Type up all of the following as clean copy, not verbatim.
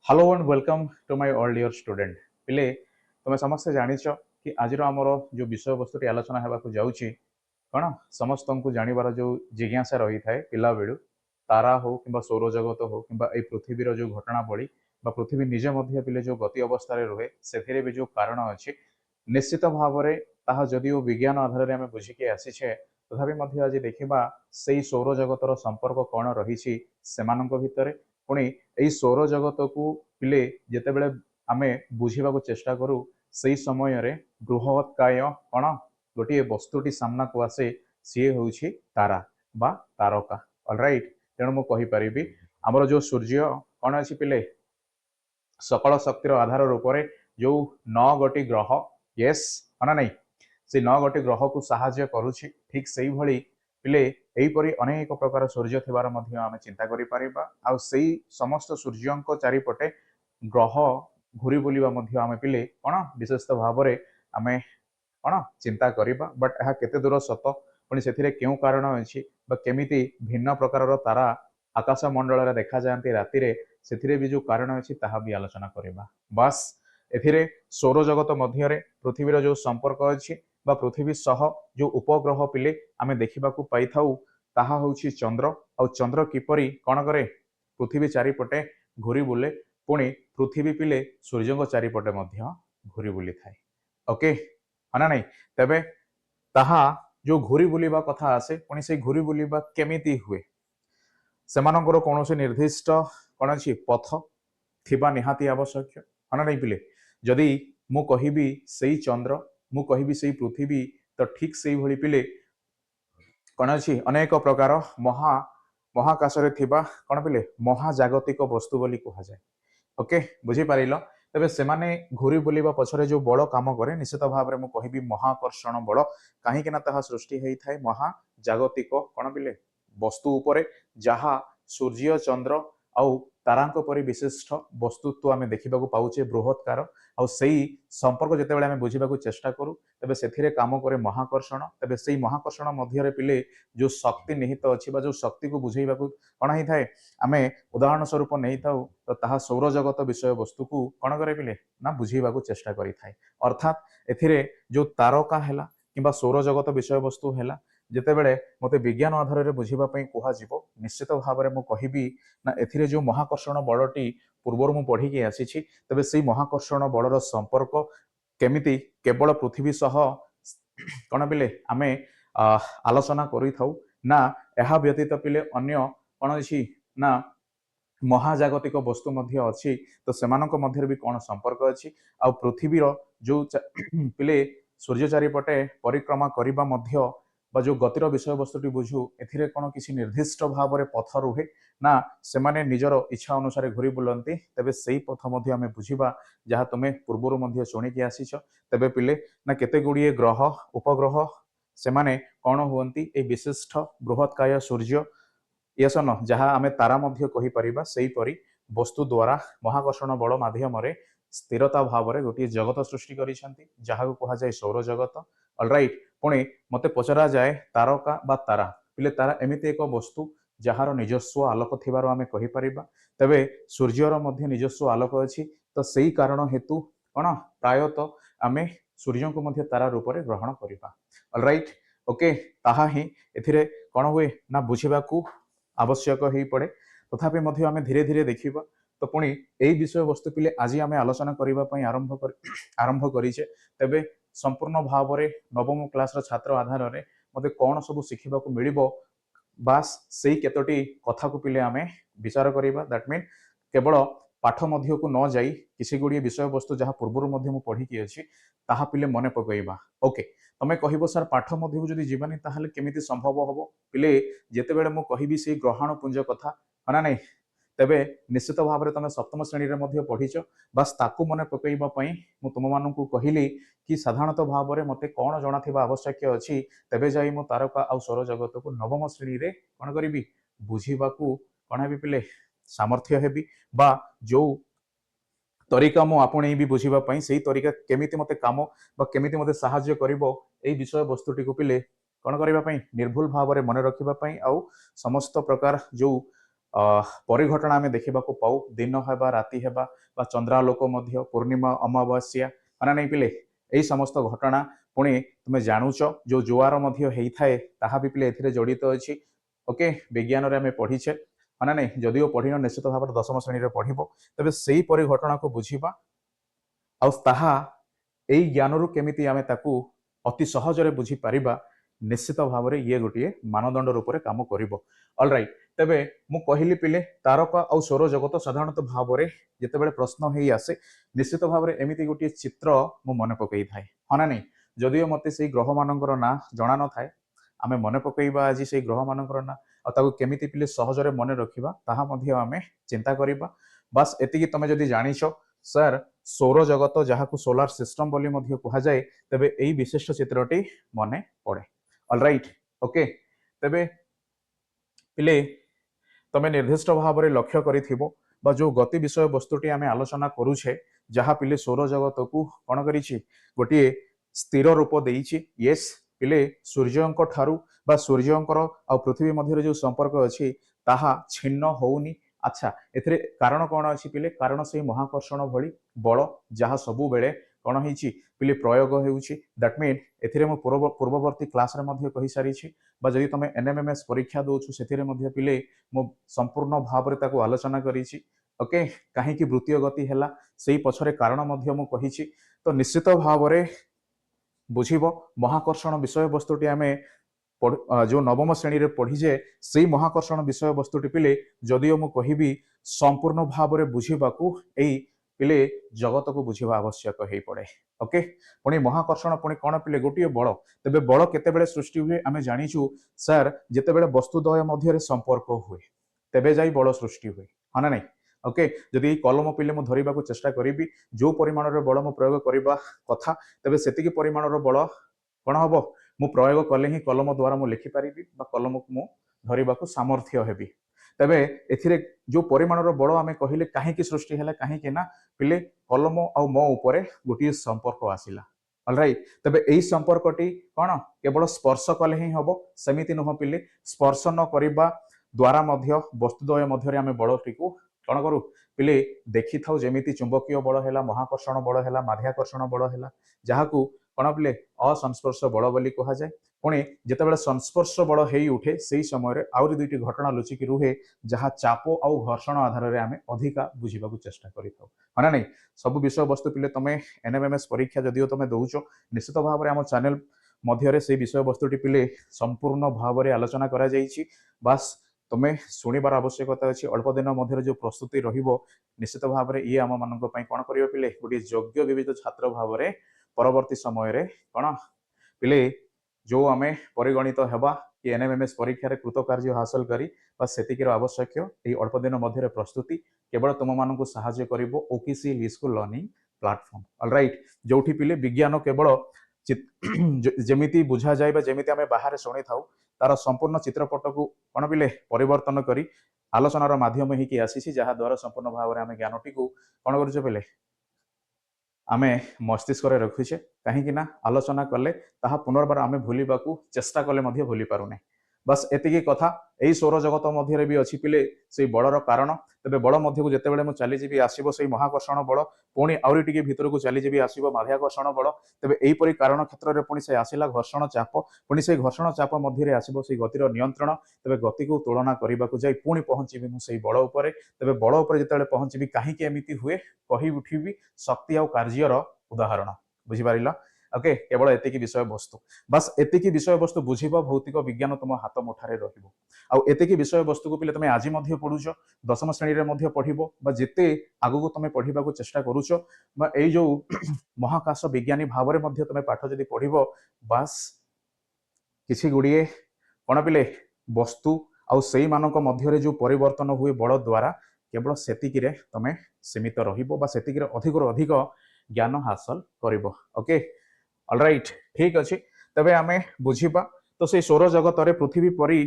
Hello and welcome to my all dear student पिले तुम समस्ते जानिछ कि आज आमर जो विषय वस्तुटी आलोचना होगा जाऊँगी कौन समस्त को जानवर जो जिज्ञासा रही है पिला बेलू तारा हो कि सौर जगत हो कि पृथ्वीर जो घटनावली पृथ्वी निजे मध्य पिले जो गति अवस्था रुहे से भी जो कारण अच्छी निश्चित भाव में जदिव विज्ञान आधार में आम बुझिकी आसीचे तथापि आज देखा से सौर जगतर संपर्क कौन रही भितर पुणी यही सौर जगत को पिले जिते आम बुझा चेष्टा करूँ से समय बृहत्काय कौन गोटे वस्तुटी सामना को आसे सी हूँ तारा बा तारका अलराइट तेणु मुझे आमर जो सूर्य कौन अच्छी पिले सकल शक्तिर आधार रूप में जो 9 गोटी ग्रह यस ना नहीं से 9 गोटी ग्रह को साहाय्य करुच्ची ठीक से भली पिले यहीपरि अनेक प्रकार सूर्य थिबार आम चिंता करिपरिबा से समस्त सूर्य चारिपटे ग्रह घूरी बुलिबा आम पिले कौन विशेषतः भाव में आम कौन चिंता करवा बट यह केते दूर सत पुणी से क्यों कारण अच्छी केमिति भिन्न प्रकार तारा आकाश मंडल देखा जाती राति से भी जो कारण अच्छी ताहा भी आलोचना करवा बास एथिरे सौर जगत मध्य पृथ्वीर जो संपर्क अच्छी पृथ्वी सह जो उपग्रह पिले आमे देखा पाई ताहा होछि चंद्र आ चंद्र किपरि कौन करे पृथ्वी चारिपटे घूरी बुले पुणी पृथ्वी पिले सूर्य चारिपटे घूरी बुली थाए ओके है ना नहीं तेबे ताहा जो घूरी बुलिबा कथा आसे पुणी से घूरी बुलिबा केमिति हुए सेमानंकर कौन से निर्दिष्ट कौन अच्छी पथ थिबा निहाती आवश्यक है ना नहीं पिले जदि मु कहिबी सेई चंद्र मु कहिबी सेई पृथ्वी तो ठीक से भली पिले कौन अच्छी अनेक प्रकार महाकाश थिबा कौन पिले महाजागतिक वस्तु बोली कहा जाए ओके बुझी पारिल तेबे सेमाने घूरी बुलिबा पछरे जो बड़ काम करे निश्चित भाव में मु कहिबी महाकर्षण बल कहीं ना सृष्टि होता है महाजागतिक कौन पिले वस्तु उपरे जहा सूर्य चंद्र आउ तारांक परि विशिष्ट वस्तुत्व आम देखा पाचे बृहत्कार आउ संपर्क जिते आम बुझा चेष्टा करूँ तेबे से काम करे महाकर्षण तेबे से महाकर्षण मध्य पिले जो शक्ति निहित अच्छी जो शक्ति को बुझेबा कौन होता है आम उदाहरण स्वरूप नहीं था तो ताहा सौर जगत विषय वस्तु को कौन करे पिले ना बुझेबा चेष्टा करि थाए अर्थात एथिरे जो तारका है कि सौर जगत विषय वस्तु है जितेबले मते विज्ञान आधार में बुझापी कह निश्चित भाव में मुझे ना एथिरे जो महाकर्षण बलटी पूर्वर मु पढ़ी आसी तेबे से महाकर्षण बलर संपर्क केमिति केवल पृथ्वी सह कौन पिले आम आलोचना करूँ ना यह व्यतीत पिले अन्य कौन अच्छी ना महाजागतिक वस्तु मध्य अच्छी तो सेमानक मध्य भी कौन संपर्क अच्छी आ पृथ्वीर जो पिले सूर्य चारिपटे परिक्रमा करबा मध्य जो गतिर विषय वस्तुटी बुझू एथिरे कौन किसी निर्दिष्ट भाव में पथ रुहे ना से माने निजर इच्छा अनुसार घूरी बुलती तेबे से पथ मध्य आम बुझा जहाँ तुम पूर्वर शुणिकी आसीच तेबे पिले ना केते गुड़िए ग्रह उपग्रह से माने कौन हुंती ए विशिष्ट बृहत्काय सूर्य यस न जहाँ आम तारा मध्य कहि परिबा सेही परि वस्तु द्वारा महाकर्षण बल माध्यम स्थिरता भाव में गोटे जगत सृष्टि करिसेंती जहाँ को कहा जाए सौर जगत अलराइट पुणी मते पचरा जाए तारका बा तारा पिले तारा एमिति एक वस्तु जार निजस्व आलोक थिबार आमे कहि परिबा तबे सूर्यर मध्य निजस्व आलोक अछि तो सेही कारण हेतु कौन प्रायतः आमे सूर्य को मध्य तारा रूप में ग्रहण करिबा अलराइट ओके ताहा ही एथिरे कौन हुए ना बुझिबाकू आवश्यक हो पड़े तथापि मध्य आमे धीरे धीरे देखिबा तो पुणी यही विषय वस्तु पिले आज आम आलोचना करने आरंभ करीचे तेबे संपूर्ण भाव में नवम क्लास छात्र आधार में मते कौन सब शिखा मिल बास से केतोटी कथा को पिले आम विचार करवा दैट मीन केवल पाठ मध्य को न जाई किसी गुड़िए विषय वस्तु जहाँ पूर्वर पढ़ी अच्छी ताहा पिले मन पकईबा ओके तमें कह सर पाठ मध्य को जब जीवानी ताहले केमिति संभव हम पिले जितेबले मु कहिबी से ग्रहण पुंज कथा है ना नहीं तेबे निश्चित भाव में तुम सप्तम श्रेणी में पढ़ीच बास ताकू मन पकईवाई मु तुम मानू कहली कि साधारणतः भाव में मते कौन जना थिबा आवश्यक अच्छी तेबे जाई मु तारका आ सौर जगत को नवम श्रेणी रे कौन करी बुझीबाकू कौन हेबी पिले सामर्थ्य हेबी बा जो तरीका मु आपणे भी बुझीबाई से तरीका केमिति मते काम बा केमिति मते साहाय्य करिवो एई विषय वस्तुटी को पिले कौन करने निर्भुल भाव में मन रखापी आउ समस्त प्रकार जो परिघटना आमे देखा पाऊ दिन हेबा राति हेबा बा चंद्रालोक मध्य पूर्णिमा अमावास्या माने नहीं पिले यही समस्त घटना पुणी तुम जानुच जो जुआर होता ताहा भी पिले एथिरे जड़ित अच्छी ओके विज्ञान रे आमे पढ़ीचे माने नहीं जदिओ पढ़िन निश्चित भाव में दशम श्रेणी रे पढ़िबो तबे सेही परि घटना को बुझीबा आउ ताहा एई ज्ञान रु केमिति आमे ताकू अति सहजरे बुझी पारिबा निश्चित भाव में ये गोटे मानदंड रूप में काम करिबो ऑलराइट तेबे मु कहली पिले तारका और सौर जगत साधारणतः भाव में जितेबाला प्रश्न ही आसे निश्चित भाव में एमती गोटे चित्र मु मन पकई थाए हाँ ना नहीं जदिओ मते से ग्रह मानकर ना जना न थाए आमे मन पकईबा आज से ग्रह मानकर ना और केमिति पिले सहजरे मन रखिबा ताहा मध्ये आमे चिंता करिबा बस एतिकी तमे जदि जानिछो सर सौर जगत जहाँ को सोलार सिस्टम बोली मध्य कहा जाए तेबे एई विशिष्ट चित्रटी मने पड़े ऑलराइट ओके तेबे पिले तमे निर्दिष्ट भाव में लक्ष्य करिथिबो बा जो गति विषय वस्तुटी आमे आलोचना करूछे जहाँ पिले सौर जगत को कौन करिछि गोटे स्थिर रूप देइछि यस पिले सूर्यंक ठारू बा सूर्यंकर आ पृथ्वी मध्य जो संपर्क अछि ताहा छिन्न होउनी अच्छा एथिरे कारण कौन अछि पिले कारण से महाकर्षण भली बल जहाँ सबु बेले कौन होइछि पिले प्रयोग हेउछि दैट मीन एथिरे मो पूर्ववर्ती क्लास रे मध्य कहि सारिछि बा जदि तमे एनएमएमएस परीक्षा दोछु सेथिरे मध्य पिले मो संपूर्ण भाव रे ताको आलोचना करिछि ओके काहे कि वृत्तीय गति हैला सेही पछरे कारण मध्य मो कहिछि तो निश्चित भाव रे बुझिबो महाकर्षण विषय वस्तुटी आमे जो नवम श्रेणी रे पढ़ीजे से महाकर्षण विषय वस्तुटी पिले जदिओ मु कहिबी संपूर्ण भाव में बुझीबाकू एई पिले जगत को बुझीबा आवश्यक हेई पड़े ओके पुणी महाकर्षण पुणी कौन पिले गोटे बल तेबे बल केतेबेले सृष्टि हुए आमे जानिछु सर जेतेबेले वस्तुद्वय मध्य संपर्क हुए तेबे जाई बल सृष्टि हुए हाँ ना नहीं ओके जदि कलम पिले मु धरिबा को चेष्टा करिबी जो परिमाण रे बल मु प्रयोग करिबा कथा तेबे सेतिकी परिमाण रे बल कौन हबो मु प्रयोग कले ही कलम द्वारा मु लिखि पारिबी बा कलम को मु धरिबा को सामर्थ्य हेबी तेबे एथिरे जो परिमाण रो बल आमे कहिले काहे की सृष्टि हैला काहे कि ना पिले कलम आ मो ऊपर गोटे संपर्क आसिला ऑलराइट तेबे एई संपर्कटी कोन केवल स्पर्श कले ही हबो समिति नुह पिले स्पर्श न करिबा द्वारा मध्य वस्तुद्वय मध्य आमे बलटी को कोन करू पिले देखि थाउ जेमिति चुंबकीय बल हैला महाकर्षण बल हैला माध्याकर्षण बल हैला जहाकू कौन पिले असंस्पर्श बल बोली कहा जाए पुणी जितेबाला संस्पर्श बल हो उठे से समय आउरी दुईटी घटना लुचिकी रुहे जहाँ चाप आउ घर्षण आधार में आम अधिका बुझा चेष्टा करें ना नहीं सब विषय वस्तु पिले तुम एनएमएमएस परीक्षा जदिओ तुम दौच निश्चित भाव में आम चैनल मध्य से विषय वस्तुटी पिले संपूर्ण भाव में आलोचना करा जाइछि बास तुम्हें शुणिबार आवश्यकता अच्छी अल्प दिन मध्य जो प्रस्तुति निश्चित भाव में ये आम मान कौन कर पिले गोटे योग्य विविध छात्र भाव में परवर्ती समय रे कौन पिले जो आमे परिगणित हेबा कि एनएमएमएस परीक्षा कृतकार्य हासिल करी सेतिकीर आवश्यक ये अल्प दिन मध्य प्रस्तुति केवल तुम मानक साहाय्य करिवो OKC school learning platform alright जोठी पिले विज्ञान केवल जेमिति बुझा जाए जेमिति आमे बाहर शुणी थाउ तार संपूर्ण चित्रपट को कौन पिले परिवर्तन करी आलोचनार माध्यम ही आसी जहाँ द्वारा संपूर्ण भाव में आम ज्ञानटी को कौन कर पिले आमे मस्तिष्क रखुचे कहीं आलोचना कले ताहा पुनर्बार आमे भूलिबा को चेष्टा कले मध्य भूली पारुने बस एतिकी कथा यही सौर जगत मध्य भी अच्छी पिले से बड़र कारण तेरे बड़ मध्य को जितेबाला मुझे चलीजी आसो से महाकर्षण बल पुणी आउरी टिके भीतर को चलीजी आसो माध्याकर्षण बल तेज यहीपरि कारण क्षेत्र में पुणी से आसला घर्षण चाप पुणी से घर्षण चाप मध्य आसो से गतिर नियंत्रण तेज गति को तुलना करने को जाई पुणी पहुंची मुझे बल उपर तेज बल उपर जिते पहुंची कहीं एमती हुए कही उठी शक्ति आ कार्यर उदाहरण बुझिपार ओके केवल एतिकी विषय वस्तु बस एतिकी विषय वस्तु बुझिबा भौतिक विज्ञान तुम हाथ मुठारे रहिबो आउ एतिकी विषय वस्तु को पिले तुम आज मध्य पढुछ दशम श्रेणी रे मध्य पढ़िबो बा जेते आगु को तुम पढ़िबा को चेष्टा करूछ बा एई जो महाकाश विज्ञानी भाव रे मध्य तुम पाठ जदि पढ़िबो बस किछि गुडिए कोन पिले वस्तु आउ सेई मानक मध्य रे जो परिवर्तन हुए बल द्वारा केवल सेतिकी रे तुम सीमित रहिबो बा सेतिकी रे अधिक ज्ञान हासिल करिबो ओके ऑलराइट ठीक अच्छे तबे आमे बुझिबा तो से सौर जगत रे पृथ्वी परी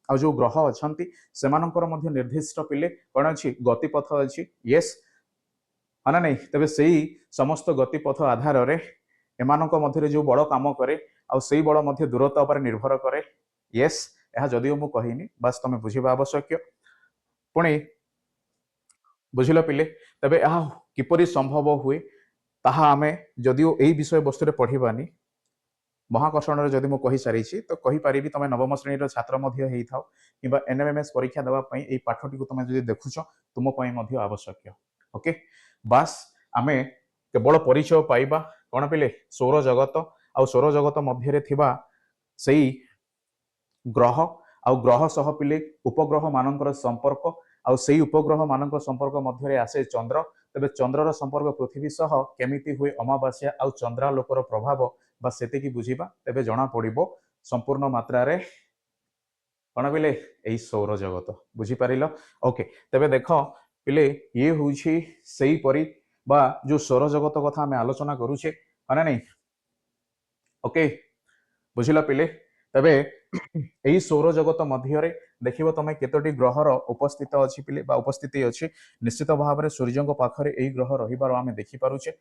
आ जो ग्रह अछंती सेमानकर मध्य निर्दिष्ट पिले कौन अच्छी गतिपथ अच्छी यस हाँ ना नहीं तेबे सेही समस्त गतिपथ आधार रे एमानक मध्य जो बड़ काम करे आ सेही बड़ मध्य दूरता पर निर्भर करे यस यह जदिओ मु कहिनी बस तुम बुझिबा आवश्यक पुणी बुझिल पिले तेबे यह किपरि संभव हुए ताहा आमे जदिओ एई विषय वस्तु रे पढ़िबानी महाकर्षण जदि मु कहि सारी तो कहि पारिबि तमे नवम श्रेणी छात्र मध्य हेई थाओ किबा एनएमएमएस परीक्षा देबा पई एई पाठटी को तमे जदि देखुछ तुम पई मध्य आवश्यक ओके बास आमे केवल परिचय पाइबा कौन पिले सौर जगत आ सौर जगत मध्य थिबा सेई ग्रह आ ग्रह सह पिले उपग्रह मानकर संपर्क आ सेई उपग्रह मानक संपर्क मध्य आसे चंद्र तेबे चंद्रर संपर्क पृथ्वी सह केमिति हुए अमावास्या आ चंद्रालोकर प्रभाव बा सेतिकी बुझिबा तेबे जना पड़िबो संपूर्ण मात्रा रे कौन पिले एई सौर जगत बुझी पारिल ओके तेबे देख पिले ये होउछि सेई परि बा जो सौर जगत कथा आम आलोचना करुचे है नहीं ओके बुझिल पिले तबे यही सौर जगत मध्य देखिब तुम केतोटी ग्रहर उपस्थित अच्छी पिले बा उपस्थिति अच्छी निश्चित भाव में सूर्य पाखरे यही ग्रह रहिबार आम देखिपारुचे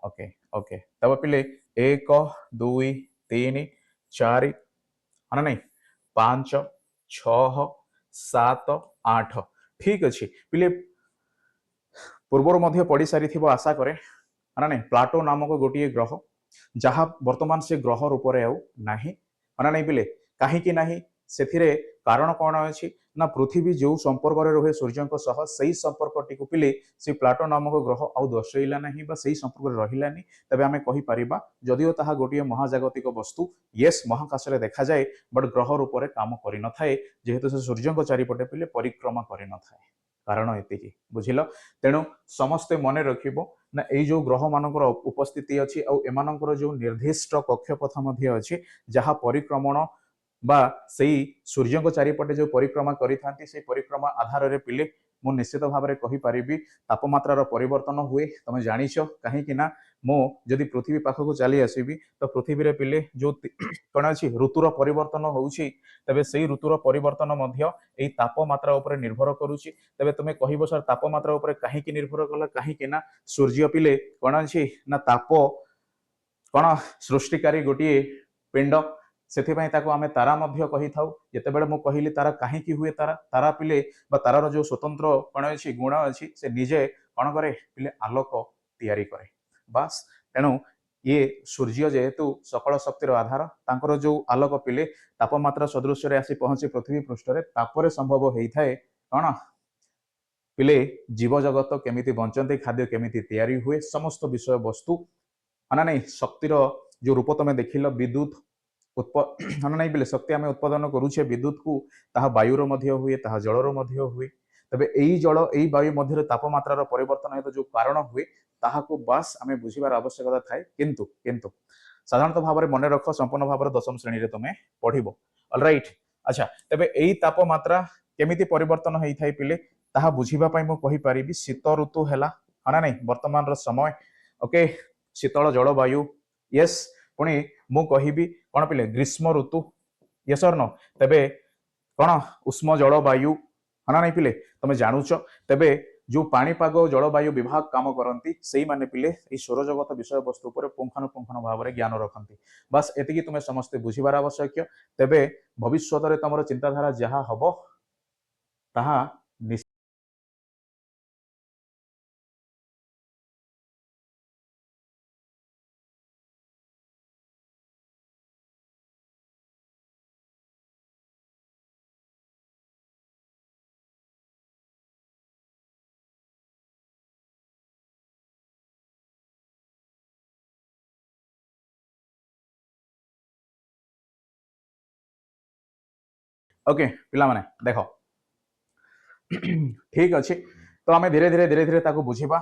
ओके ओके तब पिले 1 2 3 4 है नहीं 5 6 7 8 ठीक अच्छे पिले पूर्वर मध्य पढ़ी सारी आशा करे है नहीं प्लाटो नामक गोटे ग्रह जहाँ वर्तमान से ग्रह रूप में आउ ना नहीं पिले कहीं से कारण कौन अच्छी ना पृथ्वी जो संपर्क रहे सूर्य सही संपर्क टी पिले से प्लाटो नामक ग्रह आउ दर्शैला ना से संपर्क रहिलानी तेज आम कहीपर जदिओ ताहा गोटे महाजागतिक वस्तु येस महाकाश में देखा जाए बट ग्रह रूप में काम कर न थाए जेहेतु से सूर्य चारिपटे पिले परिक्रमा कर न थाए कारण एति बुझिल तेणु समस्ते मन रखिबो ना ए जो ग्रह मानकर उपस्थिति अच्छी आ एमानकर जो निर्दिष्ट कक्षपथ मध्य अच्छी जहाँ परिक्रमण बा सेई सूर्य चारिपटे जो परिक्रमा करिथांती से परिक्रमा आधार रे पिले मु निश्चित भाव में कहि पारिबी तापमात्रार परिवर्तन हुए तुम जानिछ कहीं ना मो जदि पृथ्वी पाखक चली आसबि तो पृथ्वी रे पिले जो कौन अच्छी ऋतुर परिवर्तन होउछि तबे सेई ऋतुर परिवर्तन मध्य एई तापमात्रा उपर निर्भर करुछि तबे तुमे कहबो सर तापमात्रा उपर काहे कि निर्भर कला काहे ना सूर्य पिले कौन अच्छी ना ताप कौन सृष्टिकारी गोटे पिंड से आम तारा कही था जिते मु कहली तारा कहीं हुए तारा तारा पिले तारार जो स्वतंत्र कौन अच्छी गुण अच्छी से निजे कौन करे पिले आलोक तैयारी करे बास तेणु ये सूर्य जेहेतु सकल शक्तिर आधार तांकर जो आलोक पिले तापमात्रा सदृश आसी पहुंची पृथ्वी पृष्ठ तापर संभव होता है कौन पिले जीव जगत केमिति बंचते खाद्य केमिति तैयारी हुए समस्त विषय वस्तु है नहीं शक्तिर जो रूप तुम देखिल विद्युत हाँ नहीं पिले शक्ति आम उत्पादन करुचे विद्युत को ताहा वायुर मध्य हुए ताहा जलर मध्य हुए तबे यही जल यही वायु मध्य तापमात्रार परिवर्तन हेतु जो कारण हुए ताहाको बास आम बुझिबार आवश्यकता थाए किंतु किंतु साधारणतः भाव में मन रख संपूर्ण भाव में दशम श्रेणी रे तुम पढ़िबो ऑलराइट अच्छा तबे यही तापमात्रा केमिति परिवर्तन होता है पिले ताहा बुझिबा पई मु कहि परिबि शीत ऋतु हैला हाना नहीं वर्तमान समय ओके शीतल जलवायु यस पुणी मु कहिबी कौन पिले ग्रीष्म ऋतु यस और नो तेबे कौन उष्म जलवायु हाना नहीं पिले तुम जानुच तेबे जो पाणीपाग जलवायु विभाग काम करती से माने पिले ये सौरजगत विषय वस्तु पर पुंखानुपुंखन भाव में ज्ञान रखती बस एतिकी तुम समस्ते बुझिबार आवश्यक तेबे भविष्य में तुम चिंताधारा जहाँ हम ताहा ओके पिला माने देखो ठीक अच्छे तो आम धीरे धीरे धीरे धीरे ताको बुझिबा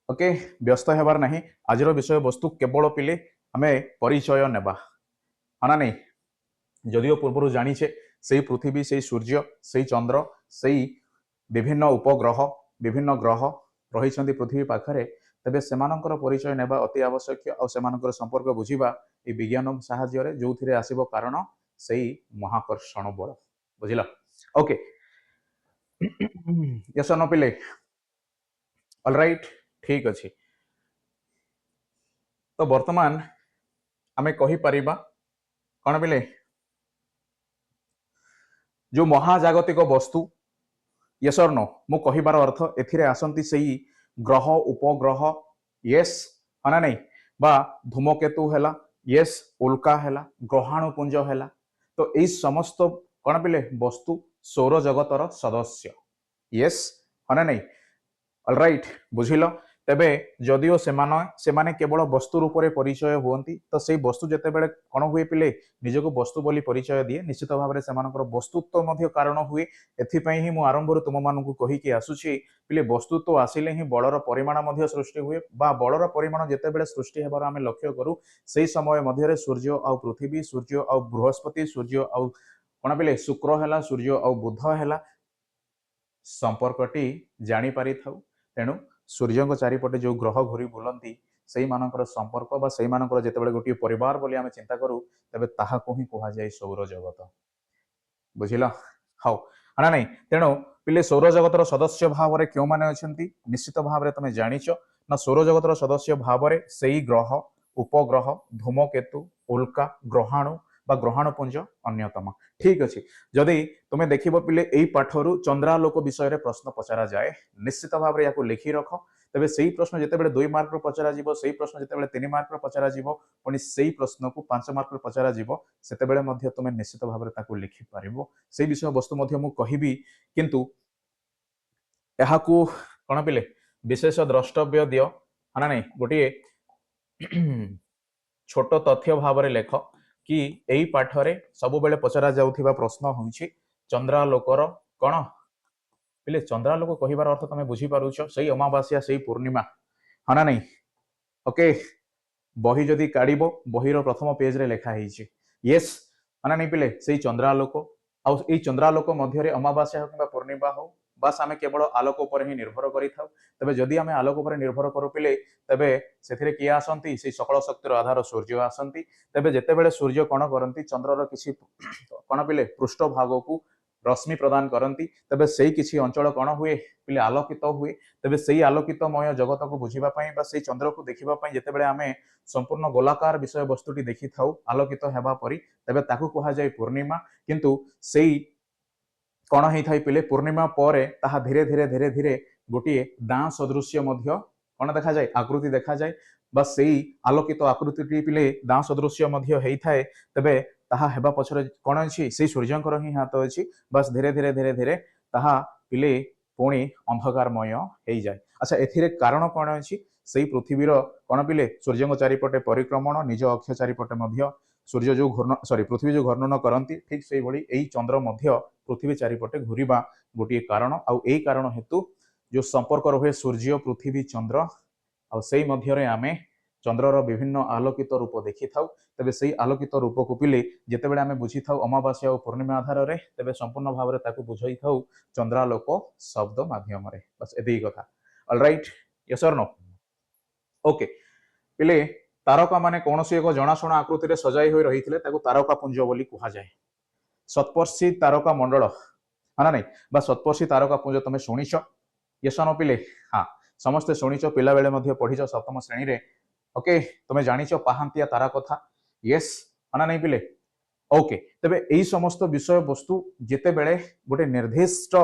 ओके व्यस्त हेबार नहीं आज विषय वस्तु केवल पिले आम परिचय नेबा हाँ नहीं जदिओ पूर्व जानीचे से पृथ्वी से सूर्य से चंद्र से विभिन्न उपग्रह विभिन्न ग्रह रही पृथ्वी पाखरे तेबे सेमानकर परिचय नेबा अति आवश्यक और सेमानकर संपर्क बुझिबा ये विज्ञान साहाय्य जो थी आसब कारण से महाकर्षण बल बुझिल ओके यस न पिले ऑलराइट ठीक अच्छे तो वर्तमान आमे कही परिबा कौन पिले जो महाजागतिक वस्तु यस और नो मु कहिबार अर्थ एथिरे आसंती सेही ग्रह उपग्रह यस हना नहीं बा धूमकेतु हैला यस उल्का हैला ग्रहाणुपुंज हैला तो एई समस्त कौन पिले वस्तु सौर जगतर सदस्य यस हना नहीं अलराइट बुझिल तेबे जदिओ सेमाने केवल वस्तु रूप में परिचय हुअंती तो सेई वस्तु जेतेबेले कौन हुए पिले निजको वस्तु बोली परिचय दिए निश्चित भाव में सेमानकर वस्तुत्व मध्य कारण हुए एथिपई ही मु आरंभ तुम मानकु कहिकी आसुछि पिले वस्तुत्व आसिले ही बलर परिमाण मध्य सृष्टि हुए बा बलर परिमाण जेतेबेले सृष्टि हेबार आमे लक्ष्य करू सेई समय मध्य सूर्य आ पृथ्वी सूर्य आ बृहस्पति सूर्य आ कौन पिले शुक्र हैला सूर्य आ बुध हैला संपर्कटी जानी पारि थाउ तेणु सूर्य चारिपटे जो ग्रह घूरी बुलंती से मानकर संपर्क बा से मानकर जेतेबेले गोटे परिवार बोली आमे चिंता करू तबे ताहाको ही कुहा जाय सौर जगत बुझिल हाउ हाना नहीं तेणु पिले सौर जगतर सदस्य भाव में क्यों माने अछंती निश्चित भाव में तुम जानिच ना सौर जगतर सदस्य भाव में सेई ग्रह उपग्रह धूमकेतु उल्का ग्रहाणु बा ग्रहाणुपुंज अन्यतम ठीक अच्छे जदि तुम्हें देखिब पिले एई पाठरू चंद्रालोक विषय प्रश्न पचरा जाए निश्चित भाव में या लिखि रख तेबे सेई प्रश्न जेतेबेले 2 मार्क पचरा जिवो सेई प्रश्न जेतेबेले 3 मार्क पचरा जिवो पुणी सेई प्रश्न को 5 मार्क पचरा जिवो सेतेबेले मध्य तुमे निश्चित भाव में ताकू लिखि पारिबो सेई विषय वस्तु मध्य मु कहिबी किंतु एहाकू कोन पिले विशेष द्रष्टव्य दियो हाना नहीं गोटे छोट तथ्य भाव में लेख कि एई पाठरे सबुबेले पचरा जाउथिबा प्रश्न होउछि चंद्रालोकर कोन पिले चंद्रालोक कहिबार अर्थ तमे बुझी पारुछ सेई अमावास्या सेई पूर्णिमा हाना नहीं ओके बही जदि काढिबो बहीर प्रथम पेज रे लेखा हेछि यस हाना नहीं पिले सेई चंद्रालोक आ एई चंद्रालोक मध्य रे अमावास्या हो किबा पूर्णिमा हो बस आमे केवल आलोक उपर ही निर्भर करि थाउ तबे जदि आमे आलोक उपर निर्भर करू पिले तबे सेथिरे किया आसंती से सकल शक्तिर आधार सूर्य आसंती तबे जेतेबेले सूर्य कोन करंती चंद्रर किछि कोन पिले पृष्ठ भाग को रश्मि प्रदान करंती तबे सेई किछि अंचल कोन हुए पिले आलोकित हुए तबे सेई आलोकितमय जगत को बुझिबा पई बा सेई चंद्र को देखिबा पई जेतेबेले आमे संपूर्ण गोलाकार विषय वस्तुटी देखि थाउ आलोकित हेबा परी तबे ताकू कहा जाय पूर्णिमा किंतु सेई कौन होता है पिले पूर्णिमा पर ताहा धीरे धीरे धीरे धीरे गोटे दाँ सदृश्य मध्य कौन देखा जाए आकृति देखा जाए बस से आलोकित आकृति पिले दाँ सदृश्य मध्य होता है तबे ताहा हेबा पछरे कौन अछि से सूर्यंकर ही हाथ अछि बस धीरे धीरे धीरे धीरे ताहा पिले पुणी अंधकारमय हो जाए अच्छा एथिरे कारण कौन अछि से पृथ्वीर कौन पिले सूर्य चारिपटे परिक्रमण निज अक्ष चारिपटे मध्य सूर्य जो घूर्ण सॉरी पृथ्वी जो घर्णन करती ठीक से भली एई चंद्र मध्य पृथ्वी चारिपटे घूरिबा गोटे कारण आउ एई कारण हेतु जो संपर्क रहे सूर्य पृथ्वी चंद्र आउ सेई मध्य रे आमे चंद्रर विभिन्न आलोकित रूप देखि थाउ तबे सेई आलोकित रूप को पिले जेतेबेले आमे बुझी थाउ अमावास्या और पूर्णिमा आधार रे तबे संपूर्ण भाव रे ताकू बुझाई थाउ चंद्रालोक शब्द माध्यम रे बस एदी कथा ऑलराइट यस और नो ओके पिले तारका माने कौन सी एक जनाशुना आकृति रे सजाई होई रही तारका पुंज बोली कहा जाए सत्पर्शी तारका मंडल हाँ नहीं बा सत्पर्शी तारका पुंज तुम शुणीच यस न पिले हाँ समस्ते शुणीच पिला बेले मध्य पढ़ीच सप्तम श्रेणी रे ओके तुम जानिच पाहांतिया तारा कथा यस हाँ नहीं पिले ओके तबे एई समस्त विषय वस्तु जेते बेले गोटे निर्दिष्ट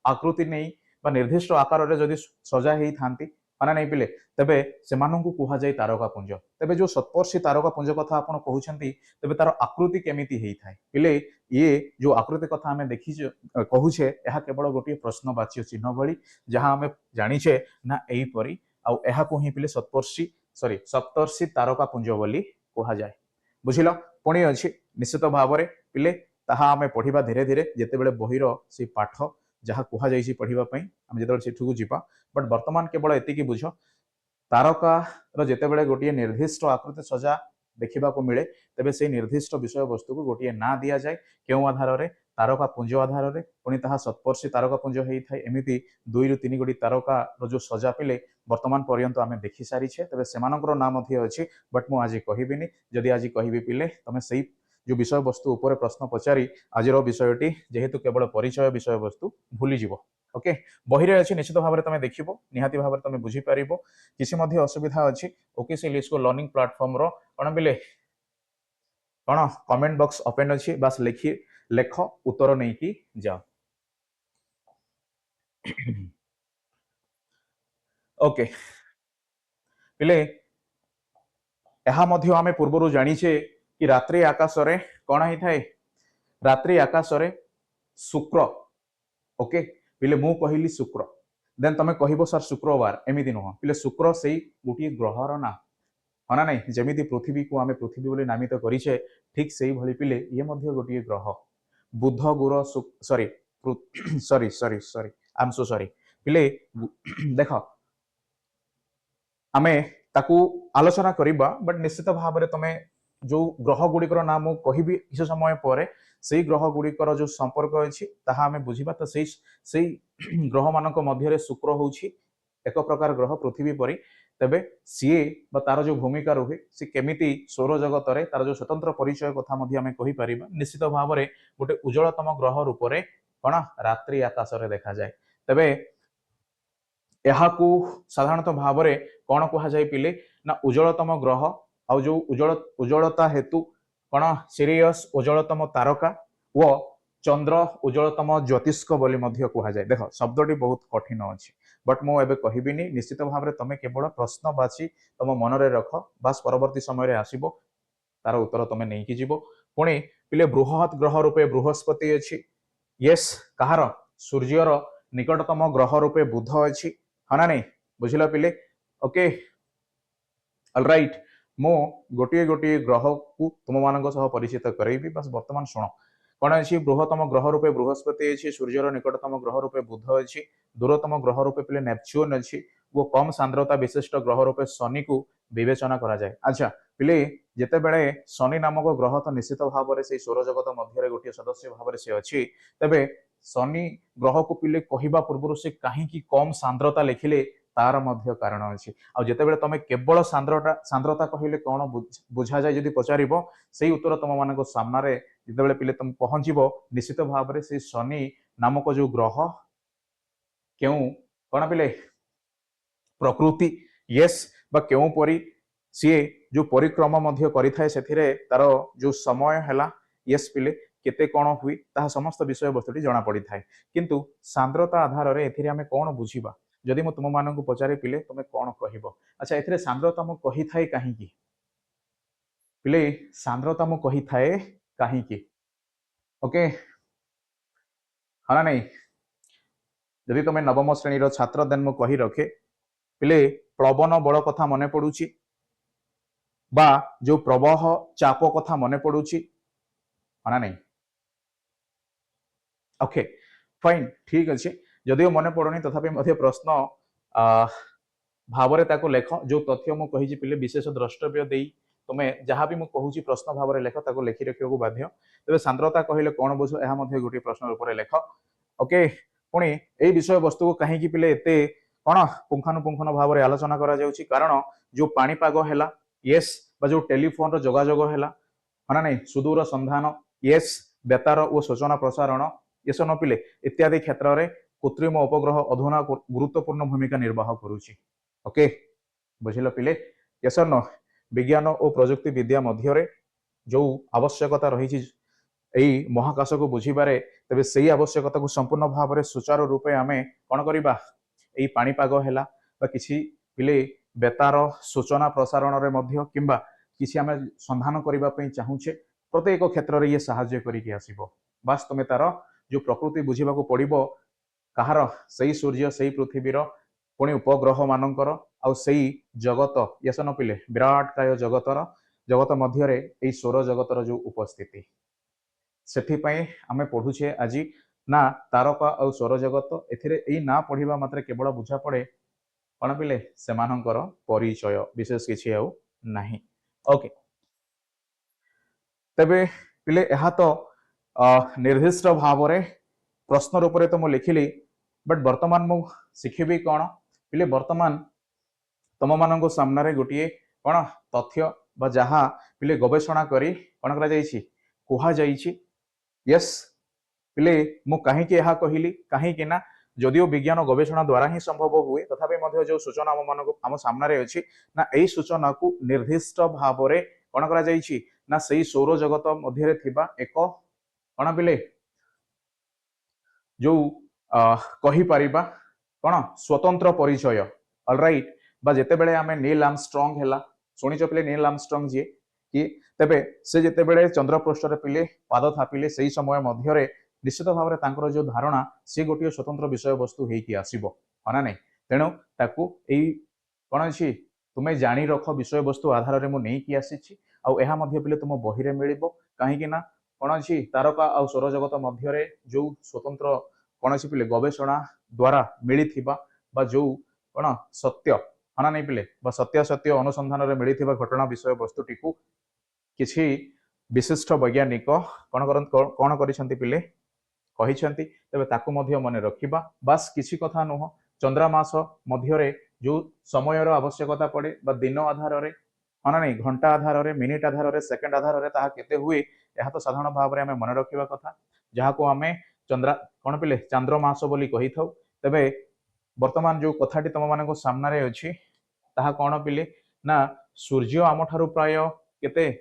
आकृति नहीं बा निर्दिष्ट आकार रे जदि सजा हेई थांती हाँ नहीं पिले तेबे सेमानंकु कुहा जाय तारका पुंज तेबे जो सत्पर्शी तारका पुंज कथा आपण कहउछंती तेबे तार आकृति केमिति हेई थाए पिले ये जो आकृति कथा हमें देखि कहूछे एहा केवल गोटे प्रश्नवाच्य चिन्ह भली जहां हमें जानिछे ना एई परी आउ एहा को ही पिले सत्पर्शी सॉरी सप्तर्षि तारका पुंज बोली कहा जाए बुझिल पुणी अछि निश्चित भाव में पिले ताहा हमें पढ़िबा धीरे धीरे जेतेबेले बहिर से पाठ जहाँ कह जाइए पढ़िबा पई हम जेतेबेले सेठुकु जिबा बट वर्तमान केवल एतिकी बुझ तारका जेतेबेले गोटे निर्दिष्ट आकृति सजा देखा मिले तेबे से निर्दिष्ट विषय वस्तु को गोटे ना दि जाए क्यों आधार रे तारका पुंज आधार रे पुणी ताहा सत्पर्शी तारका पुंज होता है एमती 2 ରୁ 3 गोटी तारका जो सजा पिले वर्तमान पर्यंत आम देखि सारीछे तेबे सेमानकर नाम अच्छी बट मु आज कहबिनी जदि आज कहबी पिले तमे सही जो विषय वस्तु उपर प्रश्न पचारि आज विषयटी जेहेतु केवल परिचय विषय वस्तु भूली जीवो ओके बहिरे अच्छी निश्चित भाव में तुम देखो निहाती भाव में तुम बुझीपर किसी असुविधा अच्छी ओके से लिस्को लर्निंग प्लाटफर्म रो कौन बिले कौन कमेंट बॉक्स ओपन अच्छी बस लेख उत्तर नहीं कि जाओ। ओके पिले ଏହା ମଧ୍ୟ ଆମେ ପୂର୍ବରୁ ଜାଣିଛେ କି ରାତ୍ରି ଆକାଶରେ କଣ ହେଇଥାଏ ରାତ୍ରି ଆକାଶରେ ଶୁକ୍ର ओके पिले मु कहली शुक्र देन तमे कहबो सर शुक्रवार एमिति नुह पिले शुक्र सेई गोटे ग्रहर ना हाँ ना नहीं जमीती पृथ्वी को आमे पृथ्वी बोली नामित करिछे ठीक सेई भली पिले ये मध्य गोटे ग्रह बुध गुर sorry sorry sorry sorry I am so sorry पिले देख आमे ताकू आलोचना करिबा बट निश्चित भाव में तमे जो ग्रह गुड़िकर नाम मु कहबी किछ समय पर सेई ग्रह गुड़िकर जो संपर्क अछि ताहा आमे बुझिबा त सेई ग्रह मानक मध्य शुक्र होउछि एक प्रकार ग्रह पृथ्वी परी तेबे सीए बा तार जो भूमिका रुहे सी केमिति सौर जगत रे तार जो स्वतंत्र परिचय कथा मध्य आमे कहि परिबा निश्चित भाव में गोटे उज्जवलतम ग्रह रूप रे कोन रात्रि आकाश रे देखा जाय तेबे साधारणतः भाव में कौन कह जाए पिले ना उज्जवलतम ग्रह आ जो उज्जवलता हेतु कौन सीरियस उज्जवलतम तारका व चंद्र उज्जवलतम ज्योतिष्क बोली मध्य कह जाए देख शब्दटी बहुत कठिन अच्छी बट मु एबे कहबिनी निश्चित भाव में तमे केवल प्रश्न बाची तुम मन रे रख बास परवर्ती समय आसीबो तार उत्तर तमे नहीं कि जीवो पुणी पिले बृहत ग्रह रूपे बृहस्पति अच्छी यस कहार सूर्यर निकटतम ग्रह रूपे बुध अच्छी हाँ ना नहीं बुझिल पिले ओके ऑलराइट मो गोटे गोटे ग्रह को तुम मान परिचित करेबी बस वर्तमान शुण कौन अच्छी बृहतम ग्रह रूपे बृहस्पति अच्छी सूर्यर निकटतम ग्रह रूपे बुध अच्छी दूरतम ग्रह रूपे पिले नेपच्यून अच्छी वो कम सांद्रता विशिष्ट ग्रह रूपे शनि को विवेचना करा जाए अच्छा पिले जिते बड़े शनि नामक ग्रह तो निश्चित भाव में से सौर जगत मध्य गोटे सदस्य भाव में से अच्छी तेबे शनि ग्रह को पिले कहवा पूर्व से कहीं कम सांद्रता लिखिले तार मध्य कारण अच्छी आ जिते तुम केवल सांद्रता कहले कौन बुझा जाए जदि पचारिबो सेही उत्तर तुम मान सामने जिते पिले तुम पहुंचब निश्चित भाव में से शनि नामक जो ग्रह क्यों कौन पिले प्रकृति यस बा क्यों परी सीए जो परिक्रमा मध्य करिथाए सेथिरे तार जो समय हैला यस पिले केते कौन हुई ताहा समस्त विषय वस्तुटी जना पड़ी थाए किंतु सांद्रता आधार रे एथिरे हमें कौन बुझिबा जदि मु तुम मानक पचारे पिले तुम कौन कहब अच्छा एथिरे सांद्रता मु कहि थाए काहे की पिले सांद्रता मु कहि थाए काहे की ओके हाँ नहीं जदि तुम नवम श्रेणी रो छात्र देन मु कहि रखे पिले प्लवन बल कथा मने पड़ुची बा जो प्रवाह चाप कथा मने पड़ुची हाँ नहीं ओके फाइन ठीक अच्छे जदिव मन पड़ुनी तथापि मध्य प्रश्न भाव में ताको लेख जो तथ्य मु कही पिले विशेष द्रष्टव्य दे तुम्हें जहाँ भी मुझे कहूँ प्रश्न भाव में लेख ताको लेखि रखा बाध्य तेज सांद्रता कहले कौन बुझ यह गोटे प्रश्न रूप में लेख ओके पुणी यही विषय वस्तु को कहीं पिले एते कौन पुंखानुपुंखन भाव में आलोचना करा जाउछि कारण जो पाणीपाग है येस जो टेलीफोन रो जोगाजोग है हाँ नहीं सुदूर संधान येस बेतार और सूचना प्रसारण येस न पिले इत्यादि क्षेत्र में कृत्रिम उपग्रह अधुना गुरुत्वपूर्ण भूमिका निर्वाह करुछि ओके बुझिल पिले येस न विज्ञान और प्रजुक्ति विद्या मध्य जो आवश्यकता रही यही महाकाश को बुझीबारे तेबे सही आवश्यकता को संपूर्ण भाव में सुचारू रूपे आमे कौन करबा यही पाणीपाग है किसी पिले बेतार सूचना प्रसारण रे मध्य किंबा किसी आमे संधान करने चाहूचे प्रत्येक क्षेत्र में ये साहाय्य करिके आसीबो बास तुम तार जो प्रकृति बुझीबा को पड़िबो कहार सही सूर्य सही पृथ्वीर पुणी उपग्रह मानकर आ सही जगत यस न पिले विराट काय जगत मध्य यही सौर जगतर जो उपस्थिति सेथिपाई आमे पढ़ुछे आज ना तारका और सौर जगत एथिरे ना पढ़िबा मात्र केवल बुझा पड़े कौन पिले सेमानंकर परिचय विशेष किछि आउ नाही ओके तेबे पिले यह तो निर्दिष्ट भाव में प्रश्न रूप में तो मुझे लिखिली बट वर्तमान मु शिखिबी कौन पिले वर्तमान तुम मान सामने गोटे कौन तथ्य बा जहा पिले गवेषणा करी कौन करा जाइछि कुहा जाइछि यस पिले मु कहीं कहली कहीं ना जदिव विज्ञान गवेषणा द्वारा ही संभव हुए तथापि जो सूचना आम सामने अच्छी ना यही सूचना को निर्दिष्ट भाव में कौन करा जाइछि ना सही सौर जगत मध्य थिबा एक कौन पिले जो कहि परिबा कोन स्वतंत्र परिचय ऑलराइट बा जेतेबेले आमे नील आर्मस्ट्रांग हैला सुनिच पिले नील आर्मस्ट्रांग जे कि तेबे से जेतेबेले चंद्रपृष्ठ रे पिले पाद थापिले सेही समय मध्यरे निश्चित भाव में तांकर जो धारणा से गोटे स्वतंत्र विषय वस्तु होइकी आसीबो हना नै तेणु ताकू एई कोन अछि तुमे जानी रख विषय वस्तु आधार रे मु नै कि आसीछि आ एहा मध्य पिले तुम बही रे मिलिबो काहे कि ना कोन अछि तारका आ सौर जगत मध्य रे जो स्वतंत्र कोन अछि पिले गवेषणा द्वारा मिलिथिबा बा जो कोन सत्य हना नै पिले बा सत्य सत्य अनुसंधान रे मिलिथिबा घटना विषय वस्तु टिकु किछि विशिष्ट वैज्ञानिक कोन करिसंती पिले कहिसंती तबे ताकू मध्य मने रखिबा बास किछि कथा नुह चंद्रमास मध्यरे जो समयर आवश्यकता पड़े बा दिन आधार रे हना नै घंटा आधार रे मिनिट आधार रे सेकंड आधार रे ताहा केते हुए यह तो साधारण भाव रे हमें मन रखिबा कथा जहा को हमें चंद्र कोन पिले चंद्रमास बोली कहि थाउ तबे वर्तमान जो कथाटी तम मानको सामना रे अछि ताहा कोन पिले ना सूर्य आम ठारू प्राय केते